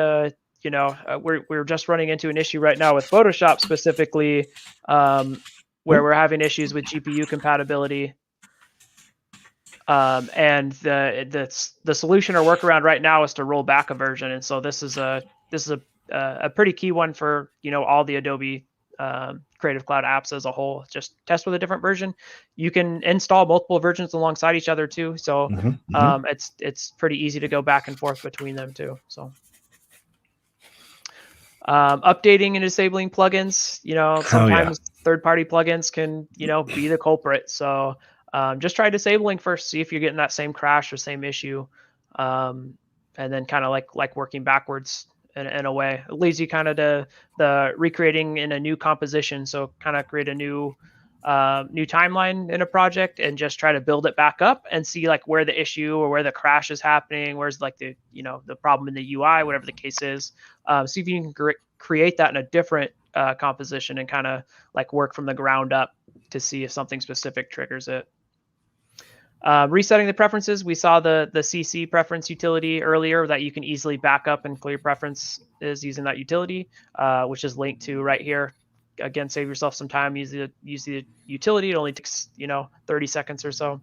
we're just running into an issue right now with Photoshop specifically, where we're having issues with GPU compatibility. And the solution or workaround right now is to roll back a version. And so this is a pretty key one for all the Adobe Creative Cloud apps as a whole. Just test with a different version. You can install multiple versions alongside each other too. So it's pretty easy to go back and forth between them too. So updating and disabling plugins, sometimes third-party plugins can, be the culprit. So just try disabling first, see if you're getting that same crash or same issue, and then kind of like working backwards in a way. It leads you kind of to the recreating in a new composition. So kind of create a new timeline in a project and just try to build it back up and see like where the issue or where the crash is happening, where's like the problem in the UI, whatever the case is. See if you can create that in a different composition and kind of like work from the ground up to see if something specific triggers it. Resetting the preferences, we saw the CC preference utility earlier that you can easily back up and clear preferences using that utility, which is linked to right here. Again, save yourself some time. Use the utility. It only takes 30 seconds or so.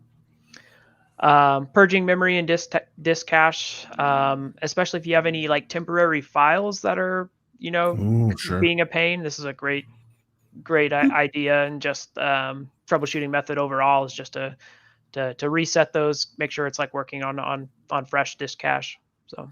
Purging memory and disk cache, especially if you have any like temporary files that are Ooh, sure. being a pain. This is a great idea, and just troubleshooting method overall is just to reset those, make sure it's like working on fresh disk cache. So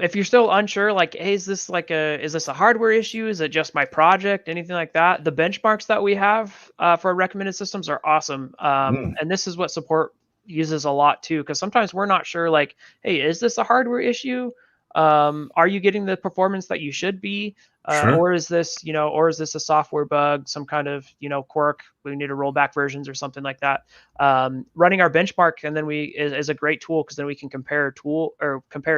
if you're still unsure, like, hey, is this a hardware issue? Is it just my project? Anything like that? The benchmarks that we have for recommended systems are awesome. And this is what support uses a lot too, because sometimes we're not sure, like, hey, is this a hardware issue? Are you getting the performance that you should be? Sure. Or is this a software bug, some kind of, quirk? We need to roll back versions or something like that. Running our benchmark, and then is a great tool, because then we can compare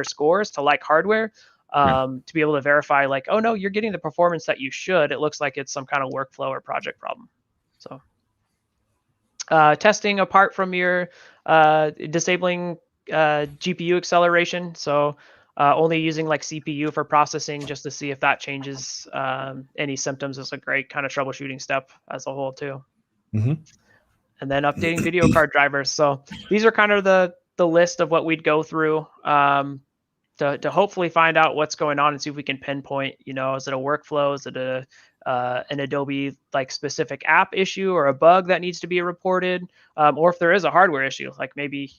scores to like hardware, to be able to verify like, oh no, you're getting the performance that you should. It looks like it's some kind of workflow or project problem. So testing apart from your disabling GPU acceleration. So only using like CPU for processing, just to see if that changes any symptoms, is a great kind of troubleshooting step as a whole too. Mm-hmm. And then updating video card drivers. So these are kind of the list of what we'd go through to hopefully find out what's going on and see if we can pinpoint, is it a workflow? Is it an Adobe like specific app issue or a bug that needs to be reported? Or if there is a hardware issue, like maybe,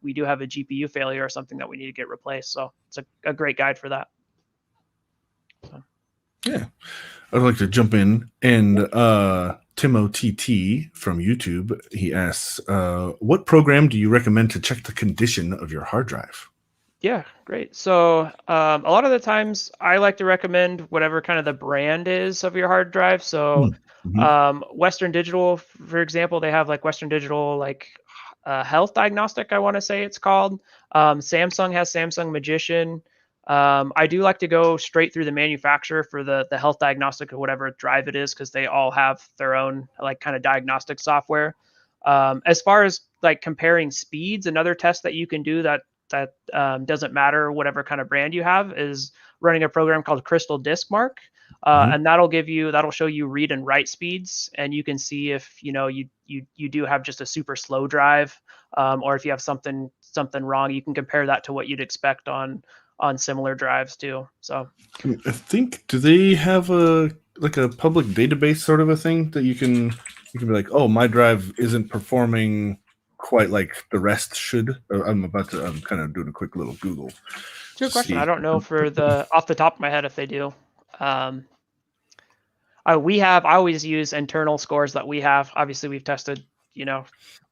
we do have a GPU failure or something that we need to get replaced. So it's a great guide for that. So. Yeah. I'd like to jump in, and Timo TT from YouTube, he asks, what program do you recommend to check the condition of your hard drive? Yeah, great. So a lot of the times I like to recommend whatever kind of the brand is of your hard drive. So Western Digital, for example, they have like Western Digital, like health diagnostic, I want to say it's called. Samsung has Samsung Magician. I do like to go straight through the manufacturer for the health diagnostic or whatever drive it is, because they all have their own like kind of diagnostic software. As far as like comparing speeds, another test that you can do that doesn't matter whatever kind of brand you have, is running a program called Crystal Disk Mark. And that'll show you read and write speeds, and you can see if you do have just a super slow drive, or if you have something wrong. You can compare that to what you'd expect on similar drives too. So I think, do they have a public database sort of a thing that you can be like, oh, my drive isn't performing quite like the rest should? I'm kind of doing a quick little Google. Good question. I don't know off the top of my head if they do. I always use internal scores that we have. Obviously, we've tested,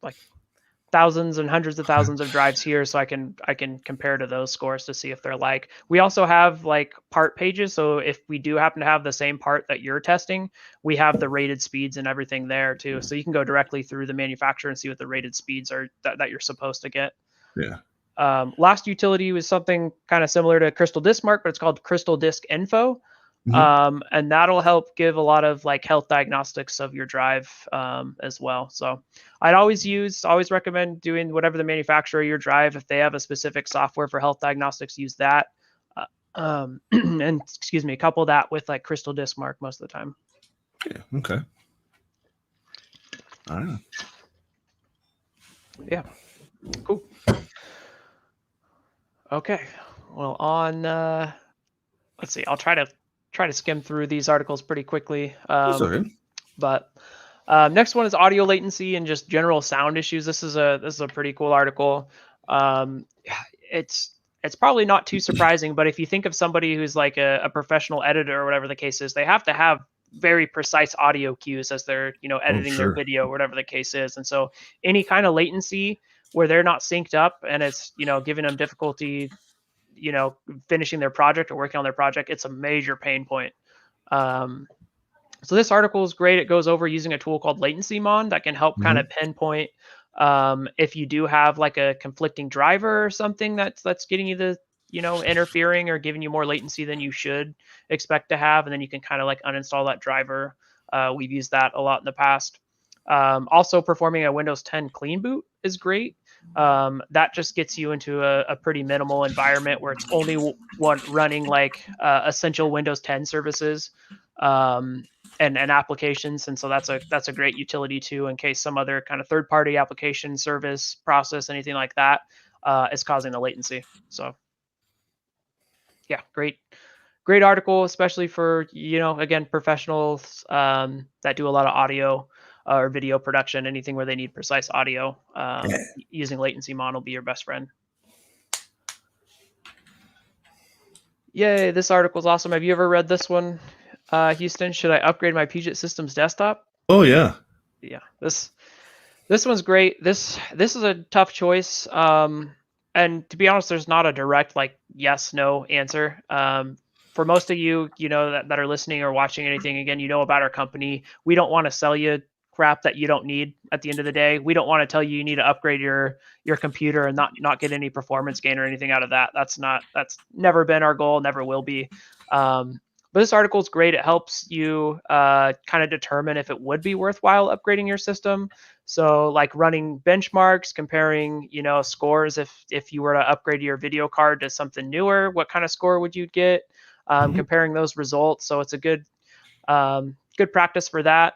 like thousands and hundreds of thousands of drives here, so I can compare to those scores to see if they're like. We also have like part pages, so if we do happen to have the same part that you're testing, we have the rated speeds and everything there too. So you can go directly through the manufacturer and see what the rated speeds are that you're supposed to get. Yeah. Last utility was something kind of similar to Crystal Disk Mark, but it's called Crystal Disk Info. And that'll help give a lot of like health diagnostics of your drive as well. So I'd always recommend doing whatever the manufacturer of your drive. If they have a specific software for health diagnostics, use that. And couple that with like Crystal Disk Mark most of the time. Yeah. Okay. All right. Yeah. Cool. Okay. Well, let's see. I'll try to skim through these articles pretty quickly. But next one is audio latency and just general sound issues. This is a pretty cool article. It's probably not too surprising, but if you think of somebody who's like a professional editor or whatever the case is, they have to have very precise audio cues as they're, Oh, editing their sure. video, whatever the case is. And so any kind of latency where they're not synced up and it's, giving them difficulty, finishing their project or working on their project, it's a major pain point. Um, so this article is great. It goes over using a tool called Latency Mond that can help kind Mhm. of pinpoint if you do have like a conflicting driver or something that's getting you the interfering or giving you more latency than you should expect to have, and then you can kind of like uninstall that driver. We've used that a lot in the past. Also, performing a Windows 10 clean boot is great. That just gets you into a pretty minimal environment where it's only one running like essential Windows 10 services. And applications, and so that's a great utility too in case some other kind of third party application service process anything like that is causing the latency. So yeah, great article, especially for again professionals that do a lot of audio or video production, anything where they need precise audio. Using Latency Mon will be your best friend. Yay, this article is awesome. Have you ever read this one, Houston? Should I upgrade my Puget Systems desktop? Oh, yeah. Yeah, this one's great. This is a tough choice. And to be honest, there's not a direct like yes no answer. For most of you, that are listening or watching anything, again, about our company. We don't want to sell you crap that you don't need. At the end of the day, we don't want to tell you need to upgrade your computer and not get any performance gain or anything out of that. That's never been our goal, never will be. But this article is great. It helps you kind of determine if it would be worthwhile upgrading your system. So like running benchmarks, comparing, scores. If you were to upgrade your video card to something newer, what kind of score would you get? Mhm. Comparing those results. So it's a good practice for that.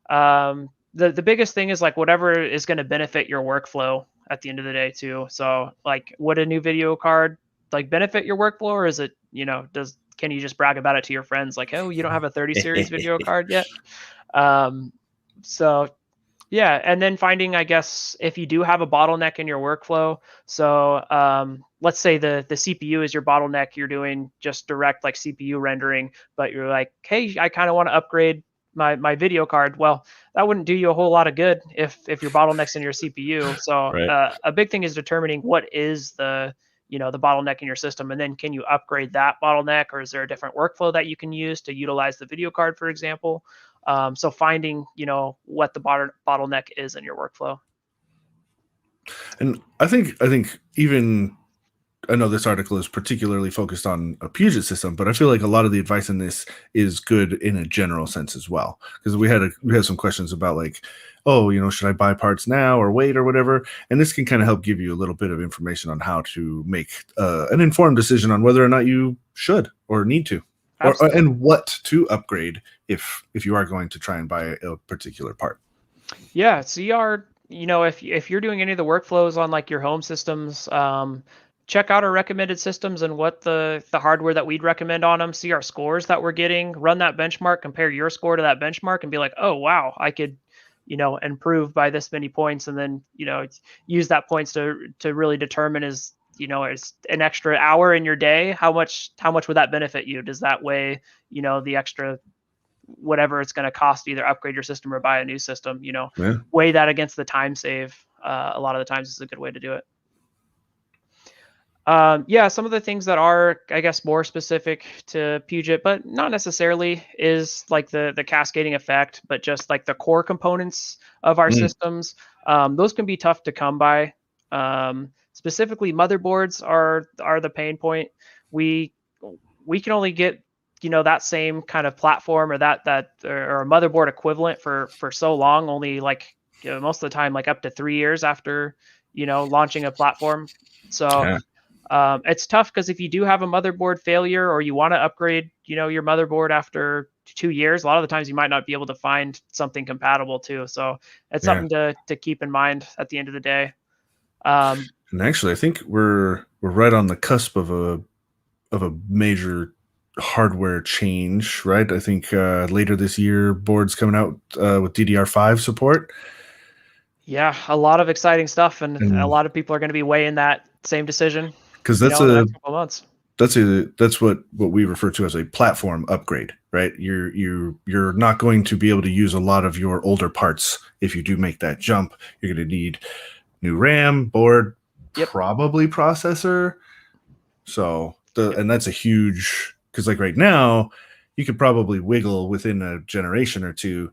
The biggest thing is like whatever is going to benefit your workflow at the end of the day too. So like, would a new video card like benefit your workflow, or is it, can you just brag about it to your friends like, oh, you don't have a 30 series video card yet? So yeah, and then finding, I guess, if you do have a bottleneck in your workflow. So let's say the CPU is your bottleneck. You're doing just direct like CPU rendering, but you're like, hey, I kind of want to upgrade my video card. Well, that wouldn't do you a whole lot of good if your bottleneck's in your CPU. So Right. a big thing is determining what is the bottleneck in your system, and then can you upgrade that bottleneck, or is there a different workflow that you can use to utilize the video card, for example? So finding what the bottleneck is in your workflow. And I think even I know this article is particularly focused on a Puget system, but I feel like a lot of the advice in this is good in a general sense as well. Because we had some questions about like, oh, should I buy parts now or wait or whatever? And this can kind of help give you a little bit of information on how to make an informed decision on whether or not you should or need to, or Absolutely. and what to upgrade if you are going to try and buy a particular part. Yeah, CR, if you're doing any of the workflows on like your home systems, check out our recommended systems and what the hardware that we'd recommend on them. See our scores that we're getting. Run that benchmark. Compare your score to that benchmark, and be like, oh wow, I could, improve by this many points, and then use that points to really determine is an extra hour in your day. How much would that benefit you? Does that weigh the extra whatever it's going to cost to either upgrade your system or buy a new system, Yeah. weigh that against the time save. A lot of the times is a good way to do it. Yeah, some of the things that are, I guess, more specific to Puget, but not necessarily, is like the cascading effect, but just like the core components of our Mm. systems. Those can be tough to come by. Specifically, motherboards are the pain point. We we can only get that same kind of platform or or a motherboard equivalent for so long. Only like most of the time, like up to 3 years after launching a platform. So Yeah. it's tough because if you do have a motherboard failure or you want to upgrade, your motherboard after 2 years, a lot of the times you might not be able to find something compatible too. So it's Yeah. something to keep in mind at the end of the day. Um, And actually, I think we're right on the cusp of a major hardware change, right? I think later this year, boards coming out with DDR5 support, yeah, a lot of exciting stuff, and a and lot of people are going to be weighing that same decision, because in the next couple of months. that's what we refer to as a platform upgrade, right? You're not going to be able to use a lot of your older parts if you do make that jump. You're going to need new RAM, board, Yep. probably processor. So Yep. and that's a huge, because like right now you could probably wiggle within a generation or two,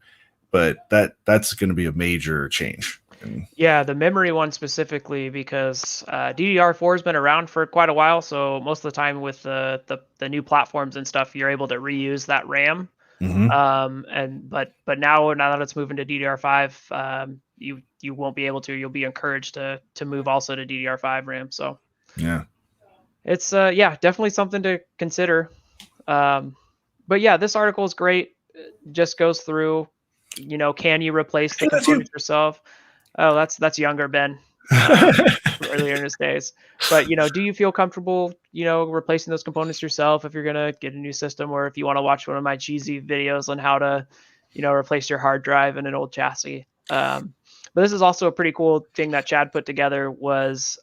but that's going to be a major change. And, Yeah, the memory one specifically because DDR4 has been around for quite a while, so most of the time with the new platforms and stuff, you're able to reuse that RAM. mhm, And but now that it's moving to DDR5, you won't be able to. You'll be encouraged to move also to DDR5 RAM. So yeah. it's yeah, definitely something to consider. Um, but yeah, this article is great. Just goes through, can you replace the Hey, that's you. components yourself? Oh, that's younger Ben, from earlier in his days. But do you feel comfortable, replacing those components yourself if you're gonna get a new system, or if you want to watch one of my cheesy videos on how to, replace your hard drive in an old chassis? But this is also a pretty cool thing that Chad put together was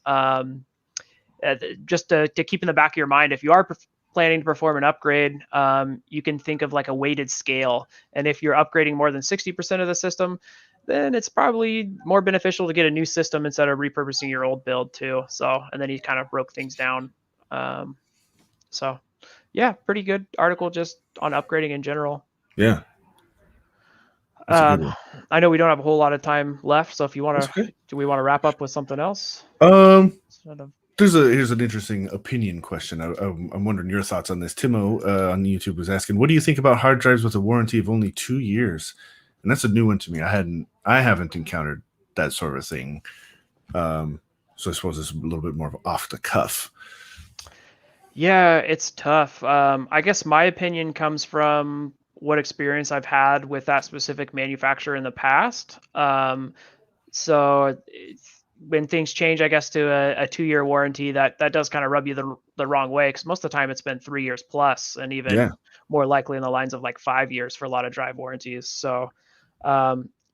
just to keep in the back of your mind if you are planning to perform an upgrade, you can think of like a weighted scale, and if you're upgrading more than 60% of the system, then it's probably more beneficial to get a new system instead of repurposing your old build too. So, and then he kind of broke things down. um, so yeah, pretty good article just on upgrading in general. Yeah, that's a good um, one. I know we don't have a whole lot of time left, so if you want That's to, okay. do we want to wrap up with something else instead of? Here's an interesting opinion question. I'm wondering your thoughts on this. Timo on YouTube was asking, "What do you think about hard drives with a warranty of only 2 years?" And that's a new one to me. I haven't encountered that sort of thing. So I suppose it's a little bit more of off the cuff. Yeah, it's tough. I guess my opinion comes from what experience I've had with that specific manufacturer in the past. So when things change, I guess to a 2-year warranty, that does kind of rub you the wrong way, because most of the time it's been 3 years plus, and Yeah. even more likely in the lines of like 5 years for a lot of drive warranties. So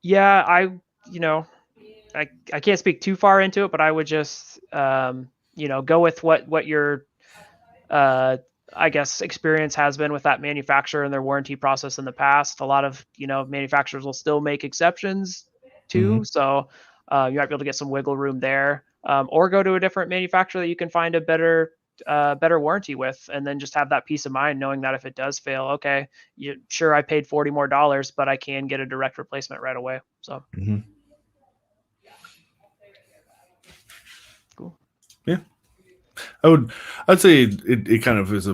yeah, you know I can't speak too far into it, but I would just go with what your uh, I guess experience has been with that manufacturer and their warranty process in the past. A lot of manufacturers will still make exceptions Hmm. too, so you might be able to get some wiggle room there, or go to a different manufacturer that you can find a better warranty with, and then just have that peace of mind knowing that if it does fail, okay, sure, I paid $40 more, but I can get a direct replacement right away. So Hmm. cool. Yeah. I'd say it kind of is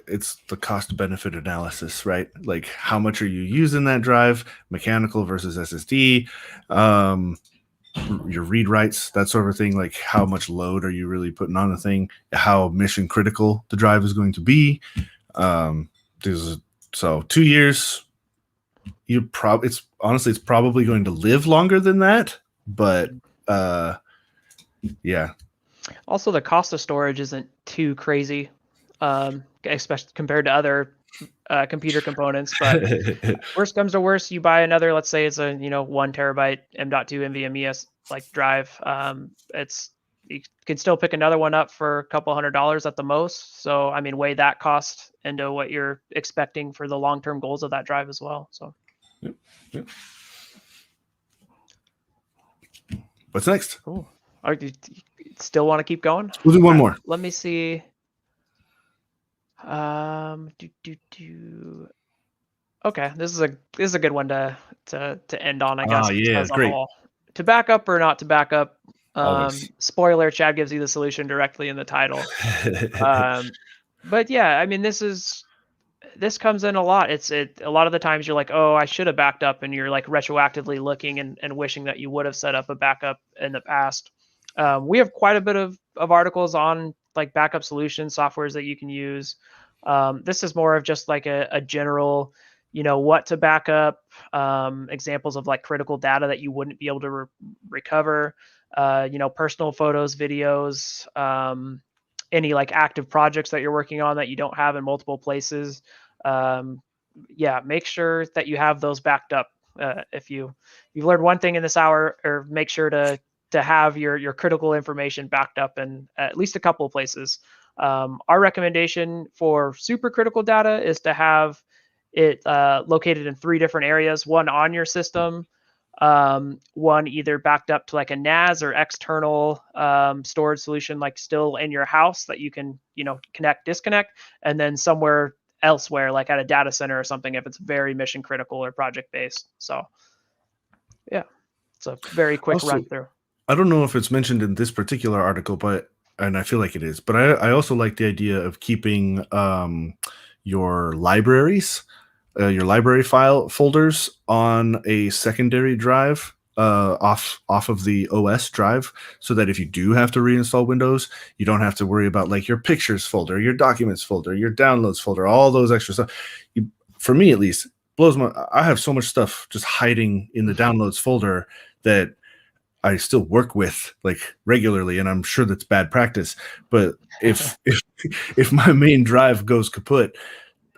it's the cost benefit analysis, right? Like how much are you using that drive, mechanical versus SSD, um, your read writes, that sort of thing. Like how much load are you really putting on the thing? How mission critical the drive is going to be. Um, there's so 2 years. It's honestly it's probably going to live longer than that, but uh, yeah. Also, the cost of storage isn't too crazy, especially compared to other computer components. But worst comes to worst, you buy another. Let's say it's a 1 terabyte M.2 NVMe like drive. It's you can still pick another one up for a couple $100 at the most. So I mean, weigh that cost into what you're expecting for the long term goals of that drive as well. So Yep, yep. What's next? cool. Do you still want to keep going? We'll do one more. Let me see. Do do do. Okay, this is a good one to end on, I guess, Ah, just yeah, as a great. whole. To back up or not to back up? Always. Spoiler: Chad gives you the solution directly in the title. Um, but yeah, I mean, this comes in a lot. A lot of the times you're like, oh, I should have backed up, and you're like retroactively looking and wishing that you would have set up a backup in the past. We have quite a bit of articles on like backup solutions, softwares that you can use. This is more of just like a general, what to back up, examples of like critical data that you wouldn't be able to recover, personal photos, videos, any like active projects that you're working on that you don't have in multiple places. um, yeah, make sure that you have those backed up. If you've learned one thing in this hour, or make sure to have your critical information backed up in at least a couple of places. Our recommendation for supercritical data is to have it located in 3 different areas: one on your system, one either backed up to like a NAS or external storage solution, like still in your house that you can, connect, disconnect, and then somewhere elsewhere, like at a data center or something, if it's very mission critical or project based. So, yeah, it's a very quick Also, run through. I don't know if it's mentioned in this particular article, and I feel like it is, but I also like the idea of keeping your libraries, your library file folders on a secondary drive off of the OS drive, so that if you do have to reinstall Windows, you don't have to worry about like your pictures folder, your documents folder, your downloads folder, all those extra stuff. For me, at least, blows my. I have so much stuff just hiding in the downloads folder that I still work with like regularly, and I'm sure that's bad practice. But if my main drive goes kaput,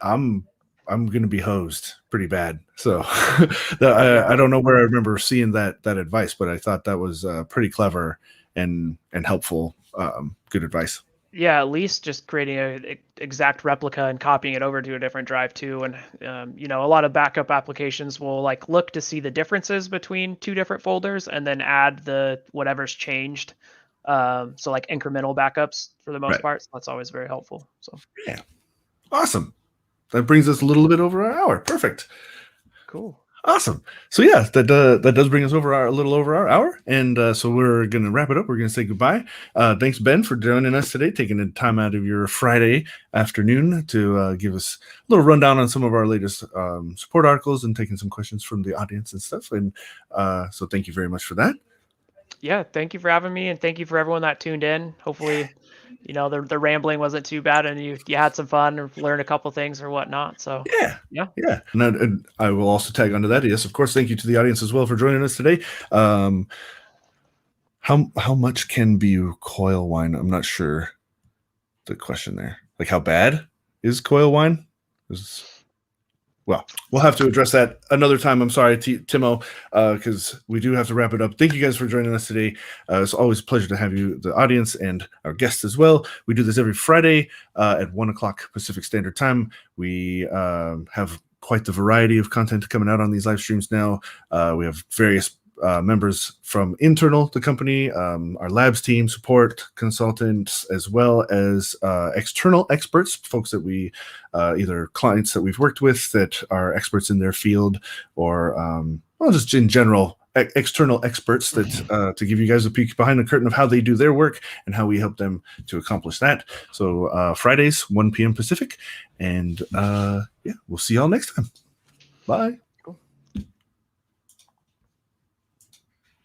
I'm going to be hosed pretty bad. So I don't know where I remember seeing that advice, but I thought that was pretty clever and helpful. Good advice. Yeah, at least just creating a exact replica and copying it over to a different drive too. And a lot of backup applications will like look to see the differences between 2 different folders and then add the whatever's changed. So like incremental backups for the most Right. part. So that's always very helpful. So Yeah, awesome. That brings us a little bit over our hour. Perfect. cool. Awesome. So yeah, that does bring us a little over our hour, and so we're gonna wrap it up. We're gonna say goodbye. Thanks, Ben, for joining us today, taking the time out of your Friday afternoon to give us a little rundown on some of our latest support articles and taking some questions from the audience and stuff. And so thank you very much for that. Yeah, thank you for having me, and thank you for everyone that tuned in. Hopefully, the rambling wasn't too bad, and you had some fun or learned a couple things or whatnot. So Yeah. yeah. Yeah. And I will also tag onto that. Yes, of course. Thank you to the audience as well for joining us today. How much can be coil wine? I'm not sure the question there. Like, how bad is coil wine? Well, we'll have to address that another time. I'm sorry, Timo, because we do have to wrap it up. Thank you guys for joining us today. It's always a pleasure to have you, the audience, and our guests as well. We do this every Friday at 1 o'clock Pacific Standard Time. We have quite the variety of content coming out on these live streams now. We have various members from internal the company, our labs team, support consultants, as well as external experts, folks that we either clients that we've worked with that are experts in their field, or just in general external experts that to give you guys a peek behind the curtain of how they do their work and how we help them to accomplish that. So Fridays 1 p.m. Pacific, and yeah, we'll see y'all next time. Bye.